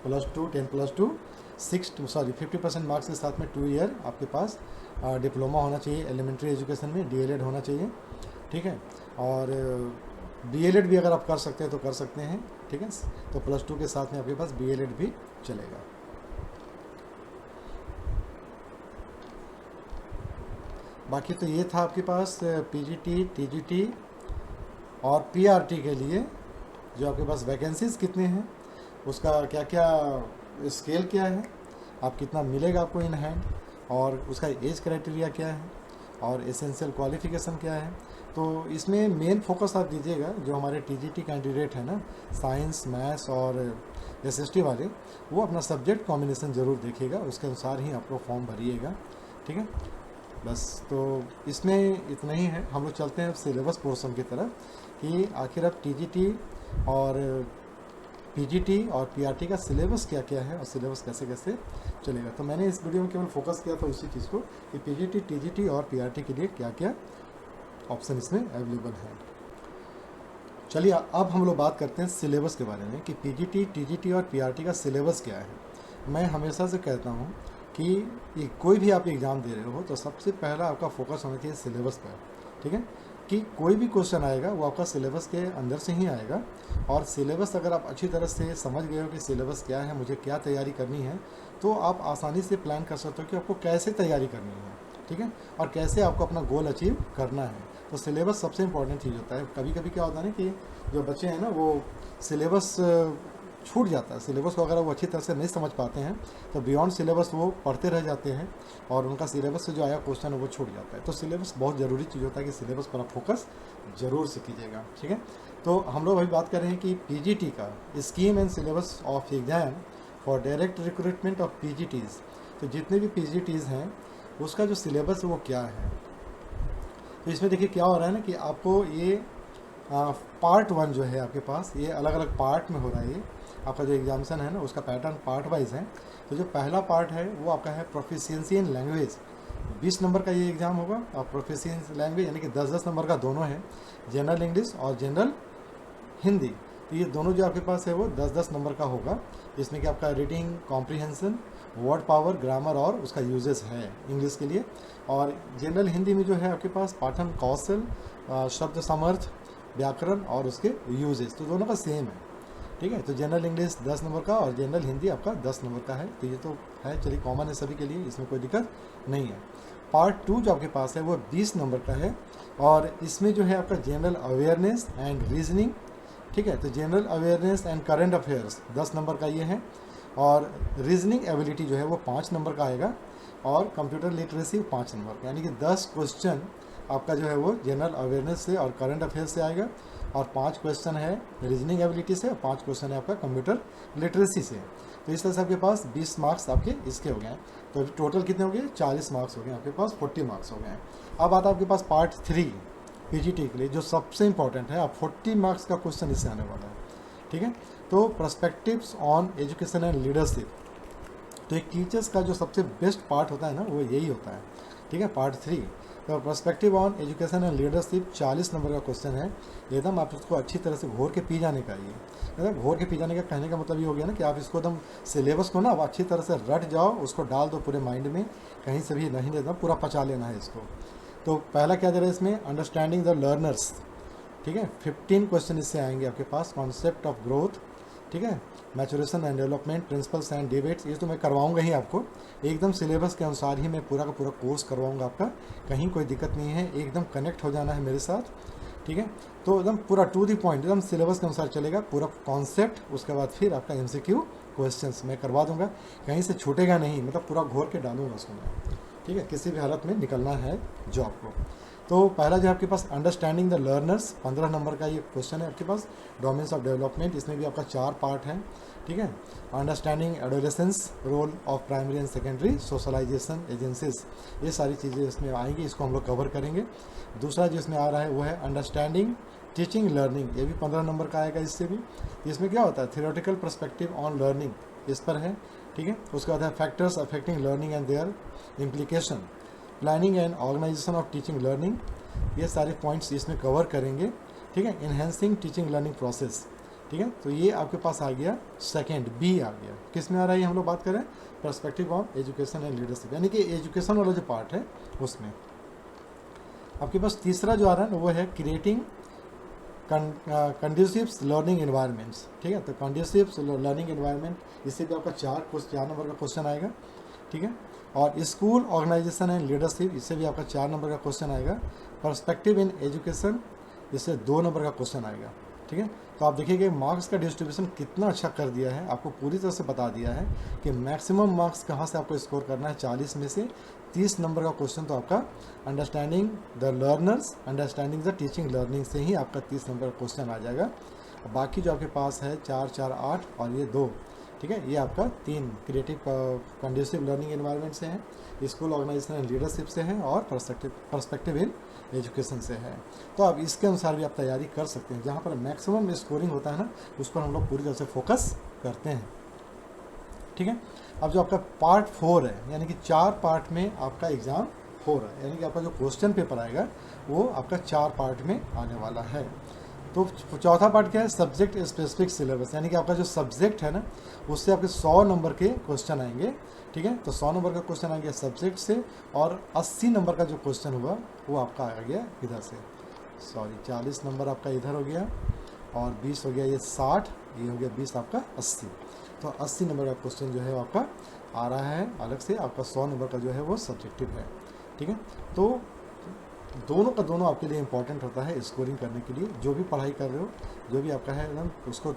+2 10+2 50% मार्क्स के साथ में 2 ईयर आपके पास डिप्लोमा होना चाहिए एलिमेंट्री एजुकेशन में, DLED होना चाहिए, ठीक है। और BLED भी अगर आप कर सकते हैं तो कर सकते हैं, ठीक है। तो +2 के साथ में आपके पास BLED भी चलेगा। बाकी तो ये था आपके पास PGT TGT और PRT के लिए जो आपके पास वैकेंसीज़ कितने हैं, उसका क्या क्या स्केल क्या है, आप कितना मिलेगा आपको इन हैंड, और उसका एज क्राइटेरिया क्या है, और एसेंशियल क्वालिफिकेशन क्या है। तो इसमें मेन फोकस आप दीजिएगा जो हमारे TGT कैंडिडेट हैं ना, साइंस मैथ्स और SST वाले, वो अपना सब्जेक्ट कॉम्बिनेशन ज़रूर देखिएगा, उसके अनुसार ही आपको फॉर्म भरिएगा, ठीक है। बस तो इसमें इतना ही है। हम लोग चलते हैं सिलेबस पोर्शन की तरफ कि आखिर अब TGT और PGT और PRT का सिलेबस क्या क्या है और सिलेबस कैसे कैसे चलेगा। तो मैंने इस वीडियो में केवल फोकस किया था उसी चीज़ को कि PGT TGT और PRT के लिए क्या क्या ऑप्शन इसमें अवेलेबल है। चलिए अब हम लोग बात करते हैं सिलेबस के बारे में कि PGT TGT और PRT का सिलेबस क्या है। मैं हमेशा से कहता हूँ कि ये कोई भी आप एग्ज़ाम दे रहे हो तो सबसे पहला आपका फोकस होना चाहिए सिलेबस पर, ठीक है। कि कोई भी क्वेश्चन आएगा वो आपका सिलेबस के अंदर से ही आएगा, और सिलेबस अगर आप अच्छी तरह से समझ गए हो कि सिलेबस क्या है, मुझे क्या तैयारी करनी है, तो आप आसानी से प्लान कर सकते हो कि आपको कैसे तैयारी करनी है, ठीक है, और कैसे आपको अपना गोल अचीव करना है। तो सिलेबस सबसे इंपॉर्टेंट चीज़ होता है। कभी कभी क्या होता है ना कि जो बच्चे हैं ना वो सिलेबस छूट जाता है, सिलेबस को अगर वो अच्छी तरह से नहीं समझ पाते हैं तो बियॉन्ड सिलेबस वो पढ़ते रह जाते हैं और उनका सिलेबस से जो आया क्वेश्चन है वो छूट जाता है। तो सिलेबस बहुत ज़रूरी चीज़ होता है कि सिलेबस पर आप फोकस ज़रूर से कीजिएगा, ठीक है। तो हम लोग अभी बात कर रहे हैं कि PGT का scheme and syllabus of exam for direct recruitment of PGTs। तो जितने भी PGTs हैं उसका जो सिलेबस है वो क्या है। तो इसमें देखिए क्या हो रहा है ना कि आपको ये पार्ट 1 जो है आपके पास, ये अलग अलग पार्ट में हो रहा है। ये आपका जो एग्जामिनेशन है ना उसका पैटर्न पार्ट वाइज है। तो जो पहला पार्ट है वो आपका है प्रोफिशिएंसी इन लैंग्वेज, 20 नंबर का ये एग्ज़ाम होगा। और प्रोफिशिएंसी लैंग्वेज यानी कि 10-10 नंबर का दोनों है, जनरल इंग्लिश और जनरल हिंदी। तो ये दोनों जो आपके पास है वो 10-10 नंबर का होगा, जिसमें कि आपका reading comprehension, word power, grammar और उसका यूजेस है इंग्लिश के लिए। और जनरल हिंदी में जो है आपके पास पाठन कौशल, शब्द समर्थ, व्याकरण और उसके यूजेस, तो दोनों का सेम है, ठीक है। तो जनरल इंग्लिश 10 नंबर का और जनरल हिंदी आपका 10 नंबर का है। तो ये तो है, चलिए कॉमन है सभी के लिए, इसमें कोई दिक्कत नहीं है। पार्ट 2 जो आपके पास है वो 20 नंबर का है, और इसमें जो है आपका जनरल अवेयरनेस एंड रीजनिंग, ठीक है। तो general awareness and current affairs 10 number का ये है, और रीजनिंग एबिलिटी जो है वो 5 नंबर का आएगा, और कंप्यूटर लिटरेसी 5 नंबर का। यानी कि 10 क्वेश्चन आपका जो है वो जनरल अवेयरनेस से और करंट अफेयर्स से आएगा, और 5 क्वेश्चन है रीजनिंग एबिलिटी से, और 5 क्वेश्चन है आपका कंप्यूटर लिटरेसी से। तो इस तरह से आपके पास 20 मार्क्स आपके इसके हो गए हैं। तो टोटल कितने हो गए? 40 मार्क्स हो गए आपके पास, 40 मार्क्स हो गए हैं। अब आता है आपके पास पार्ट 3 PGT के लिए, जो सबसे इंपॉर्टेंट है। अब 40 मार्क्स का क्वेश्चन इससे आने वाला है, ठीक है। तो perspectives on education and leadership, तो एक टीचर्स का जो सबसे बेस्ट पार्ट होता है ना वो यही होता है, ठीक है, पार्ट 3। तो perspective on education and leadership 40 number का क्वेश्चन है। एकदम आप उसको अच्छी तरह से घोर के पी जाने का, ये मतलब घोर के पी जाने का कहने का मतलब ये हो गया ना कि आप इसको एकदम सिलेबस को ना आप अच्छी तरह से रट जाओ, उसको डाल दो पूरे माइंड में, कहीं से भी नहीं लेना, पूरा पचा लेना है इसको। तो पहला क्या दे रहा है इसमें, अंडरस्टैंडिंग द लर्नर्स, ठीक है। 15 क्वेश्चन इससे आएंगे आपके पास। कॉन्सेप्ट ऑफ ग्रोथ, ठीक है, maturation and development, principles and debates, ये तो मैं करवाऊंगा ही आपको, एकदम सिलेबस के अनुसार ही मैं पूरा का पूरा कोर्स करवाऊंगा आपका, कहीं कोई दिक्कत नहीं है, एकदम कनेक्ट हो जाना है मेरे साथ, ठीक है। तो एकदम पूरा टू द पॉइंट, एकदम सिलेबस के अनुसार चलेगा पूरा कॉन्सेप्ट। उसके बाद फिर आपका MCQ क्वेश्चंस मैं करवा दूंगा, कहीं से छूटेगा नहीं, मतलब पूरा घोर के डालूंगा उसको मैं, ठीक है। किसी भी हालत में निकलना है जो आपको। तो पहला जो आपके पास अंडरस्टैंडिंग द लर्नर्स, 15 नंबर का ये क्वेश्चन है आपके पास। डोमेन्स ऑफ डेवलपमेंट, इसमें भी आपका 4 पार्ट है, ठीक है। Understanding adolescence, role of primary and secondary, socialisation agencies, ये सारी चीज़ें इसमें आएंगी, इसको हम लोग कवर करेंगे। दूसरा जो इसमें आ रहा है वो है अंडरस्टैंडिंग टीचिंग लर्निंग, ये भी 15 नंबर का आएगा। इससे भी इसमें क्या होता है, थियोरेटिकल पर्सपेक्टिव ऑन लर्निंग, इस पर है, ठीक है। उसके बाद है factors affecting learning and their implication, planning and organisation of teaching learning, ये सारे पॉइंट्स इसमें कवर करेंगे, ठीक है। इन्हेंसिंग टीचिंग लर्निंग प्रोसेस, ठीक है। तो ये आपके पास आ गया सेकंड, बी आ गया। किस में आ रहा है ये हम लोग बात करें, perspective on education and leadership, यानी कि एजुकेशन वाला जो पार्ट है उसमें। आपके पास तीसरा जो आ रहा है ना वो है क्रिएटिंग कंड्यूसिव लर्निंग एनवायरनमेंट्स, ठीक है। तो कंड्यूसिव लर्निंग एनवायरनमेंट, इससे भी आपका 4 नंबर का क्वेश्चन आएगा, ठीक है। और स्कूल ऑर्गेनाइजेशन एंड लीडरशिप, इससे भी आपका 4 नंबर का क्वेश्चन आएगा। पर्सपेक्टिव इन एजुकेशन, इससे 2 नंबर का क्वेश्चन आएगा, ठीक है। तो आप देखिए मार्क्स का डिस्ट्रीब्यूशन कितना अच्छा कर दिया है, आपको पूरी तरह से बता दिया है कि मैक्सिमम मार्क्स कहाँ से आपको स्कोर करना है। 40 में से 30 नंबर का क्वेश्चन तो आपका understanding the learners, understanding the teaching learning से ही आपका 30 नंबर का क्वेश्चन आ जाएगा। बाकी जो आपके पास है 4, 4, 8 और ये 2, ठीक है, ये आपका 3 क्रिएटिव कंड्यूसिव लर्निंग एनवायरनमेंट से है, स्कूल ऑर्गेनाइजेशन एंड लीडरशिप से है और पर्सपेक्टिव इन एजुकेशन से है। तो आप इसके अनुसार भी आप तैयारी कर सकते हैं। जहाँ पर मैक्सिमम स्कोरिंग होता है ना, उस पर हम लोग पूरी तरह से फोकस करते हैं, ठीक है। अब जो आपका पार्ट 4 है, यानी कि 4 पार्ट में आपका एग्ज़ाम हो रहा है, यानी कि आपका जो क्वेश्चन पेपर आएगा वो आपका 4 पार्ट में आने वाला है। तो चौथा पार्ट क्या है, सब्जेक्ट स्पेसिफिक सिलेबस, यानी कि आपका जो सब्जेक्ट है ना उससे आपके 100 नंबर के क्वेश्चन आएंगे, ठीक है। तो 100 नंबर का क्वेश्चन आ गया सब्जेक्ट से, और 80 नंबर का जो क्वेश्चन हुआ वो आपका आ गया इधर से, 40 नंबर आपका इधर हो गया, और 20 हो गया ये 60, ये हो गया 20 आपका 80। तो 80 नंबर का क्वेश्चन जो है वो आपका आ रहा है अलग से। आपका 100 नंबर का जो है वो सब्जेक्टिव है, ठीक है। तो दोनों का दोनों आपके लिए इंपॉर्टेंट होता है स्कोरिंग करने के लिए। जो भी पढ़ाई कर रहे हो, जो भी आपका है एकदम, उसको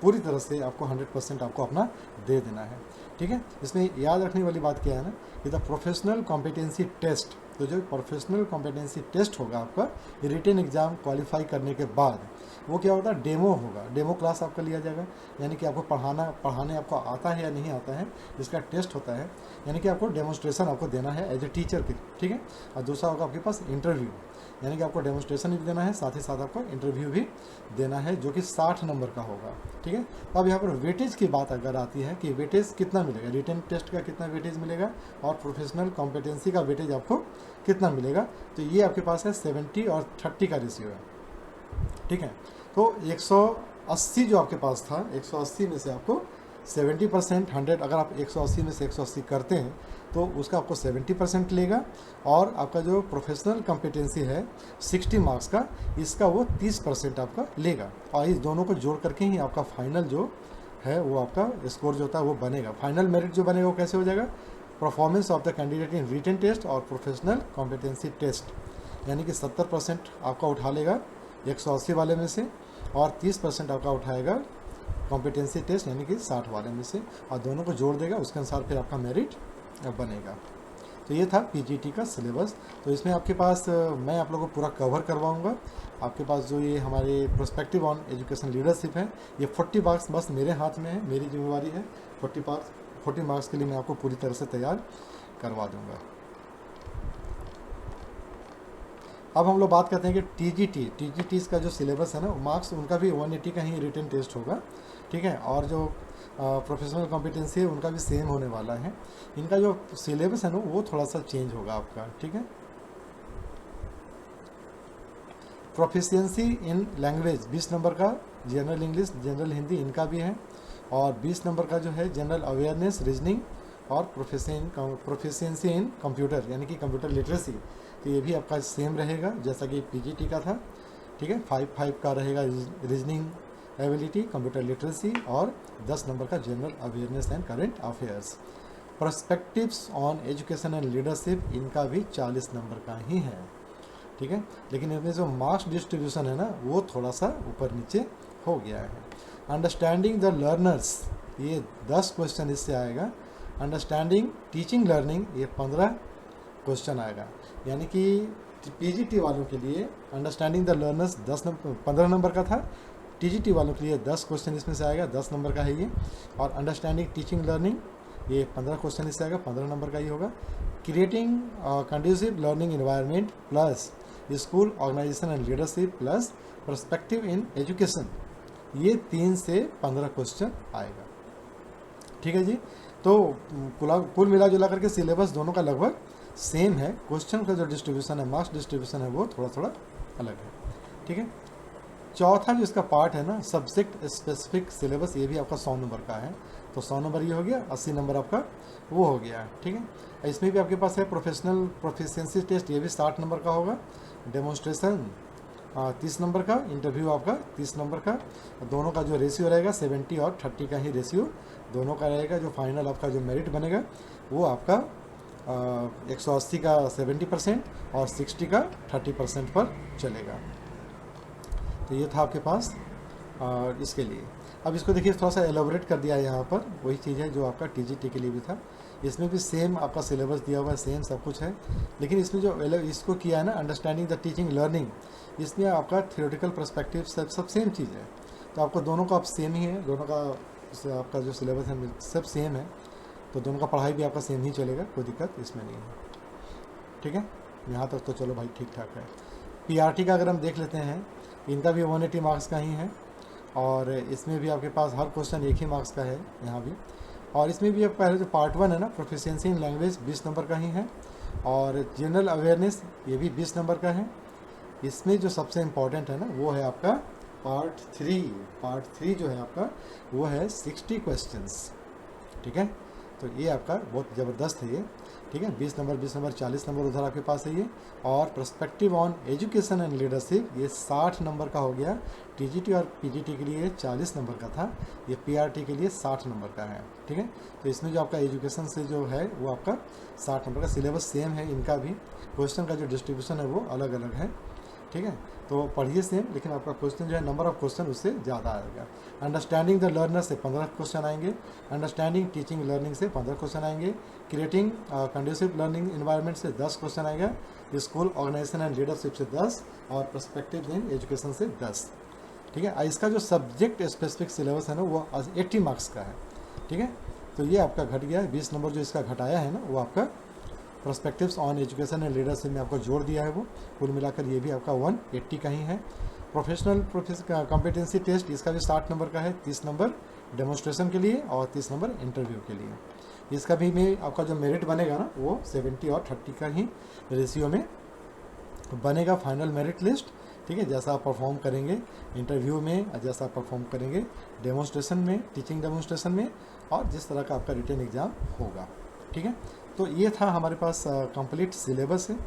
पूरी तरह से आपको 100% आपको अपना दे देना है, ठीक है। इसमें याद रखने वाली बात क्या है ना कि द प्रोफेशनल कॉम्पिटेंसी टेस्ट, तो जो प्रोफेशनल कॉम्पिटेंसी टेस्ट होगा आपका रिटन एग्ज़ाम क्वालिफाई करने के बाद, वो क्या होता है, डेमो होगा, डेमो क्लास आपका लिया जाएगा, यानी कि आपको पढ़ाने आपको आता है या नहीं आता है, इसका टेस्ट होता है, यानी कि आपको डेमोन्स्ट्रेशन आपको देना है एज ए टीचर की, ठीक है। और दूसरा होगा आपके पास इंटरव्यू, यानी कि आपको डेमोन्स्ट्रेशन भी देना है, साथ ही साथ आपको इंटरव्यू भी देना है, जो कि 60 नंबर का होगा, ठीक है। तो अब यहाँ पर वेटेज की बात अगर आती है कि वेटेज कितना मिलेगा, रिटन टेस्ट का कितना वेटेज मिलेगा और प्रोफेशनल कॉम्पिटेंसी का वेटेज आपको कितना मिलेगा, तो ये आपके पास है 70 और 30 का रेशियो है, ठीक है। तो 180 जो आपके पास था, 180 में से आपको 70%, 100 अगर आप 180 में से 180 करते हैं तो उसका आपको 70% लेगा, और आपका जो प्रोफेशनल कॉम्पिटेंसी है 60 मार्क्स का, इसका वो 30% आपका लेगा, और इस दोनों को जोड़ करके ही आपका फाइनल जो है वो आपका स्कोर जो होता है वो बनेगा। फाइनल मेरिट जो बनेगा वो कैसे हो जाएगा, performance of the candidate in written test और प्रोफेशनल कॉम्पिटेंसी टेस्ट, यानी कि 70% आपका उठा लेगा 180 वाले में से, और 30% आपका उठाएगा कॉम्पिटेंसी टेस्ट यानी कि 60 वाले में से, और दोनों को जोड़ देगा, उसके अनुसार फिर आपका मेरिट बनेगा। तो ये था पीजीटी का सिलेबस। तो इसमें आपके पास मैं आप लोगों को पूरा कवर करवाऊंगा। आपके पास जो ये हमारे पर्सपेक्टिव ऑन एजुकेशन लीडरशिप है, ये 40 मार्क्स बस मेरे हाथ में है, मेरी जिम्मेवारी है। 40 मार्क्स के लिए मैं आपको पूरी तरह से तैयार करवा दूंगा। अब हम लोग बात करते हैं कि टीजीटी का जो सिलेबस है ना, मार्क्स उनका भी 180 का ही रिटन टेस्ट होगा, ठीक है। और जो प्रोफेशनल कॉम्पिटेंसी है उनका भी सेम होने वाला है। इनका जो सिलेबस है ना वो थोड़ा सा चेंज होगा आपका, ठीक है। प्रोफिशिएंसी इन लैंग्वेज 20 नंबर का, जनरल इंग्लिश, जनरल हिंदी इनका भी है, और 20 नंबर का जो है जनरल अवेयरनेस, रीजनिंग और प्रोफिशिएंसी इन कंप्यूटर यानी कि कंप्यूटर लिटरेसी, तो ये भी आपका सेम रहेगा जैसा कि पीजीटी का था, ठीक है। 5 का रहेगा रीजनिंग एबिलिटी, कंप्यूटर लिटरेसी, और 10 नंबर का general awareness and current affairs. Perspectives on education and leadership, इनका भी 40 नंबर का ही है, ठीक है। लेकिन इसमें जो मार्क्स डिस्ट्रीब्यूशन है ना वो थोड़ा सा ऊपर नीचे हो गया है। अंडरस्टैंडिंग द लर्नर्स, ये 10 क्वेश्चन इससे आएगा। अंडरस्टैंडिंग टीचिंग लर्निंग, ये 15 क्वेश्चन आएगा, यानी कि पीजीटी वालों के लिए अंडरस्टैंडिंग द लर्नर्स 15 नंबर का था, टीजीटी वालों के लिए 10 क्वेश्चन इसमें से आएगा, 10 नंबर का है ये। और अंडरस्टैंडिंग टीचिंग लर्निंग, ये 15 क्वेश्चन इससे आएगा, 15 नंबर का ही होगा। Creating conducive learning environment plus school organisation and leadership plus perspective in education, ये 3 से 15 क्वेश्चन आएगा, ठीक है जी। तो कुल मिला जुला करके सिलेबस दोनों का लगभग सेम है। क्वेश्चन का जो डिस्ट्रीब्यूशन है, मार्क्स डिस्ट्रीब्यूशन है, वो थोड़ा थोड़ा अलग है। ठीक है। चौथा जो इसका पार्ट है ना, सब्जेक्ट स्पेसिफिक सिलेबस, ये भी आपका 100 नंबर का है। तो 100 नंबर ये हो गया, 80 नंबर आपका वो हो गया। ठीक है। इसमें भी आपके पास है प्रोफेशनल प्रोफिशिएंसी टेस्ट, ये भी 60 नंबर का होगा। डेमोन्स्ट्रेशन 30 नंबर का, इंटरव्यू आपका 30 नंबर का। दोनों का जो रेशियो रहेगा 70 और 30 का ही रेशियो दोनों का रहेगा। जो फाइनल आपका जो मेरिट बनेगा वो आपका 180 का 70% और 60 का 30% पर चलेगा। तो ये था आपके पास इसके लिए। अब इसको देखिए थोड़ा सा एलोबरेट कर दिया है यहाँ पर, वही चीज़ है जो आपका टीजीटी के लिए भी था। इसमें भी सेम आपका सिलेबस दिया हुआ है, सेम सब कुछ है। लेकिन इसमें जो इसको किया है ना, अंडरस्टैंडिंग द टीचिंग लर्निंग, इसमें आपका थियोरेटिकल पर्सपेक्टिव सब सेम चीज़ है। तो आपको दोनों का आप सेम ही है, दोनों का आपका जो सिलेबस है सब सेम है। तो दोनों का पढ़ाई भी आपका सेम ही चलेगा, कोई दिक्कत इसमें नहीं है। ठीक है, यहाँ तक तो चलो भाई ठीक ठाक है। पीआरटी का अगर हम देख लेते हैं, इनका भी 180 मार्क्स का ही है। और इसमें भी आपके पास हर क्वेश्चन एक ही मार्क्स का है यहाँ भी। और इसमें भी अब पहले जो पार्ट 1 है ना, प्रोफिशिएंसी इन लैंग्वेज, 20 नंबर का ही है। और जनरल अवेयरनेस ये भी 20 नंबर का है। इसमें जो सबसे इम्पॉर्टेंट है ना, वो है आपका पार्ट 3। पार्ट 3 जो है आपका वो है 60 क्वेश्चंस। ठीक है, तो ये आपका बहुत ज़बरदस्त है ये। ठीक है, 20 नंबर 20 नंबर 40 नंबर उधर आपके पास है ये। और perspective on education and leadership ये 60 नंबर का हो गया। टीजीटी और पीजीटी के लिए 40 नंबर का था, ये पीआरटी के लिए 60 नंबर का है। ठीक है, तो इसमें जो आपका एजुकेशन से जो है वो आपका 60 नंबर का, सिलेबस सेम है इनका भी। क्वेश्चन का जो डिस्ट्रीब्यूशन है वो अलग अलग है। ठीक है, तो पढ़िए सेम, लेकिन आपका क्वेश्चन जो है, नंबर ऑफ क्वेश्चन उससे ज़्यादा आएगा। अंडरस्टैंडिंग द लर्नर से 15 क्वेश्चन आएंगे। अंडरस्टैंडिंग टीचिंग लर्निंग से 15 क्वेश्चन आएंगे। क्रिएटिंग कंड्यूसिव लर्निंग इन्वायरमेंट से 10 क्वेश्चन आएगा। स्कूल ऑर्गेनाइजेशन एंड लीडरशिप से 10 और पर्सपेक्टिव इन एजुकेशन से 10। ठीक है, इसका जो सब्जेक्ट स्पेसिफिक सिलेबस है ना, वो 80 मार्क्स का है। ठीक है, तो ये आपका घट गया है। 20 नंबर जो इसका घटाया है ना, वो आपका perspectives on education and leadership में आपको जोड़ दिया है। वो कुल मिलाकर ये भी आपका 180 का ही है। प्रोफेशनल कॉम्पिटेंसी टेस्ट, इसका भी 60 नंबर का है। 30 नंबर डेमोन्स्ट्रेशन के लिए और 30 नंबर इंटरव्यू के लिए। इसका भी में आपका जो मेरिट बनेगा ना, वो 70 और 30 का ही रेशियो में बनेगा फाइनल मेरिट लिस्ट। ठीक है, जैसा आप परफॉर्म करेंगे इंटरव्यू में, जैसा आप परफॉर्म करेंगे डेमोन्स्ट्रेशन में, टीचिंग डेमोन्स्ट्रेशन में, और जिस तरह का आपका रिटन एग्ज़ाम होगा। ठीक है, तो ये था हमारे पास कंप्लीट सिलेबस है।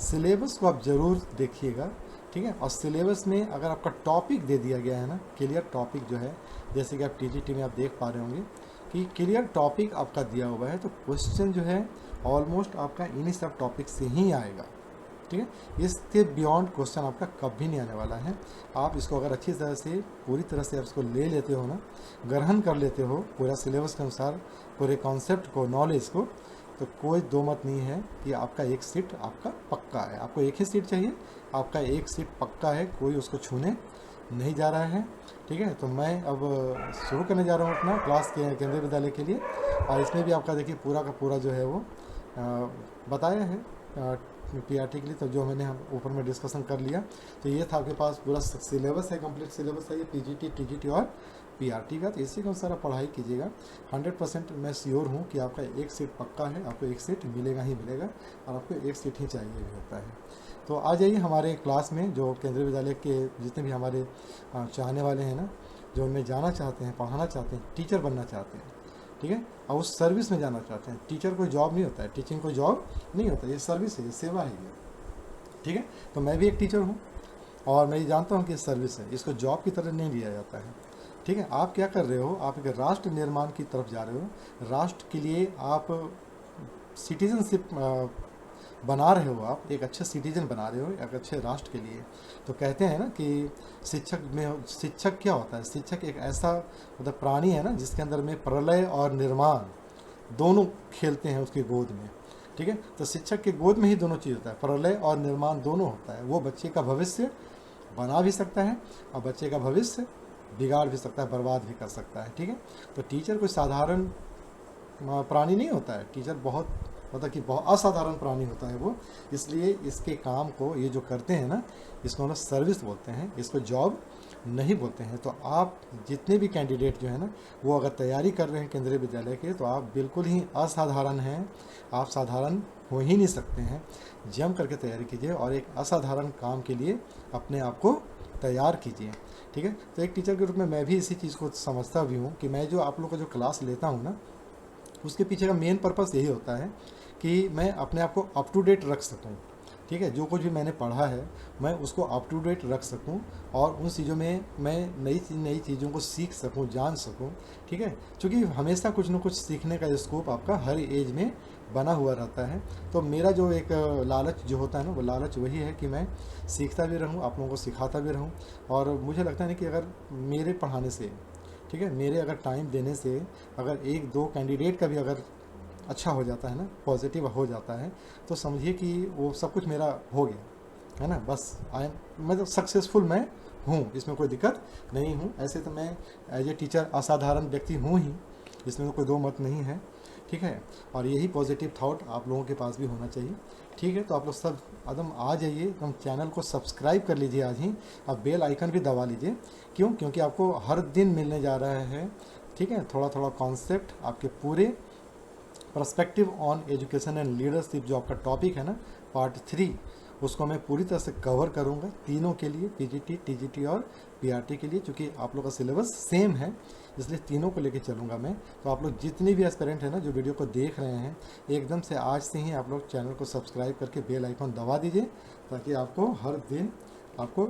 सिलेबस को आप ज़रूर देखिएगा। ठीक है, और सिलेबस में अगर आपका टॉपिक दे दिया गया है ना, क्लियर टॉपिक जो है, जैसे कि आप टीजीटी में आप देख पा रहे होंगे कि क्लियर टॉपिक आपका दिया हुआ है, तो क्वेश्चन जो है ऑलमोस्ट आपका इन्हीं सब टॉपिक से ही आएगा। ठीक है, इसके बियॉन्ड क्वेश्चन आपका कभी नहीं आने वाला है। आप इसको अगर अच्छी तरह से, पूरी तरह से आप इसको ले लेते हो ना, ग्रहण कर लेते हो पूरा सिलेबस के अनुसार, पूरे कॉन्सेप्ट को, नॉलेज को, तो कोई दो मत नहीं है कि आपका एक सीट आपका पक्का है। आपको एक ही सीट चाहिए, आपका एक सीट पक्का है, कोई उसको छूने नहीं जा रहा है। ठीक है, तो मैं अब शुरू करने जा रहा हूँ अपना क्लास के केंद्रीय विद्यालय के लिए। और इसमें भी आपका देखिए पूरा का पूरा जो है वो बताया है पीआरटी के लिए। तो जो मैंने हम ऊपर में डिस्कशन कर लिया, तो ये था आपके पास पूरा सिलेबस है, कंप्लीट सिलेबस है ये पीजीटी, टीजीटी और पीआरटी का। तो इसी के अनुसार आप पढ़ाई कीजिएगा। 100% मैं श्योर हूँ कि आपका एक सीट पक्का है, आपको एक सीट मिलेगा ही मिलेगा, और आपको एक सीट ही चाहिए भी होता है। तो आ जाइए हमारे क्लास में, जो केंद्रीय विद्यालय के जितने भी हमारे चाहने वाले हैं ना, जो उनमें जाना चाहते हैं, पढ़ाना चाहते हैं, टीचर बनना चाहते हैं। ठीक है, और उस सर्विस में जाना चाहते हैं। टीचर कोई जॉब नहीं होता है, टीचिंग कोई जॉब नहीं होता है, ये सर्विस है, ये सेवा है ये। ठीक है, तो मैं भी एक टीचर हूँ और मैं ये जानता हूँ कि ये सर्विस है, इसको जॉब की तरह नहीं लिया जाता है। ठीक है, आप क्या कर रहे हो, आप एक राष्ट्र निर्माण की तरफ जा रहे हो। राष्ट्र के लिए आप सिटीजनशिप बना रहे हो, आप एक अच्छे सिटीजन बना रहे हो एक अच्छे राष्ट्र के लिए। तो कहते हैं ना कि शिक्षक क्या होता है, शिक्षक एक ऐसा मतलब प्राणी है ना, जिसके अंदर में प्रलय और निर्माण दोनों खेलते हैं उसकी गोद में। ठीक है, तो शिक्षक के गोद में ही दोनों चीज़ होता है, प्रलय और निर्माण दोनों होता है। वो बच्चे का भविष्य बना भी सकता है और बच्चे का भविष्य बिगाड़ भी सकता है, बर्बाद भी कर सकता है। ठीक है, तो टीचर कोई साधारण प्राणी नहीं होता है, टीचर बहुत मतलब कि बहुत असाधारण प्राणी होता है वो। इसलिए इसके काम को ये जो करते हैं ना, इसको हम लोग सर्विस बोलते हैं, इसको जॉब नहीं बोलते हैं। तो आप जितने भी कैंडिडेट जो है ना वो अगर तैयारी कर रहे हैं केंद्रीय विद्यालय के, तो आप बिल्कुल ही असाधारण हैं, आप साधारण हो ही नहीं सकते हैं। जम करके तैयारी कीजिए और एक असाधारण काम के लिए अपने आप को तैयार कीजिए, ठीक है। तो एक टीचर के रूप में मैं भी इसी चीज़ को समझता भी हूँ कि मैं जो आप लोग का जो क्लास लेता हूँ ना, उसके पीछे का मेन पर्पस यही होता है कि मैं अपने आप को अप टू डेट रख सकूं, ठीक है। जो कुछ भी मैंने पढ़ा है मैं उसको अप टू डेट रख सकूं और उन चीज़ों में मैं नई चीज़ों को सीख सकूं, जान सकूं, ठीक है। क्योंकि हमेशा कुछ ना कुछ सीखने का स्कोप आपका हर एज में बना हुआ रहता है। तो मेरा जो एक लालच जो होता है ना, वो लालच वही है कि मैं सीखता भी रहूं, आप लोगों को सिखाता भी रहूं। और मुझे लगता है ना कि अगर मेरे पढ़ाने से, ठीक है, मेरे अगर टाइम देने से अगर एक दो कैंडिडेट का भी अगर अच्छा हो जाता है ना, पॉजिटिव हो जाता है, तो समझिए कि वो सब कुछ मेरा हो गया है ना। बस मतलब सक्सेसफुल मैं हूँ, इसमें कोई दिक्कत नहीं हूँ। ऐसे तो मैं एज ए टीचर असाधारण व्यक्ति हूँ ही, इसमें तो कोई दो मत नहीं है, ठीक है। और यही पॉजिटिव थॉट आप लोगों के पास भी होना चाहिए, ठीक है। तो आप लोग सब एकदम आ जाइए, एकदम चैनल को सब्सक्राइब कर लीजिए आज ही, अब बेल आइकन भी दबा लीजिए। क्यों? क्योंकि आपको हर दिन मिलने जा रहा है, ठीक है, थोड़ा थोड़ा कॉन्सेप्ट आपके पूरे perspective on education and leadership, जो आपका टॉपिक है ना पार्ट 3, उसको मैं पूरी तरह से कवर करूँगा तीनों के लिए, पीजीटी, टीजीटी और पीआरटी के लिए। क्योंकि आप लोग का सिलेबस सेम है, इसलिए तीनों को लेके चलूँगा मैं। तो आप लोग जितने भी एस्पिरेंट हैं ना जो वीडियो को देख रहे हैं, एकदम से आज से ही आप लोग चैनल को सब्सक्राइब करके बेल आइकन दबा दीजिए, ताकि आपको हर दिन आपको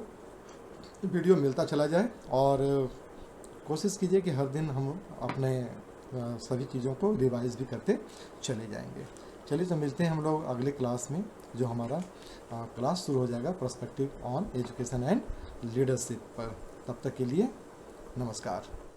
वीडियो मिलता चला जाए। और कोशिश कीजिए कि हर दिन हम अपने सभी चीज़ों को रिवाइज भी करते चले जाएंगे। चलिए, तो मिलते हैं हम लोग अगले क्लास में, जो हमारा क्लास शुरू हो जाएगा perspective on education and leadership पर। तब तक के लिए नमस्कार।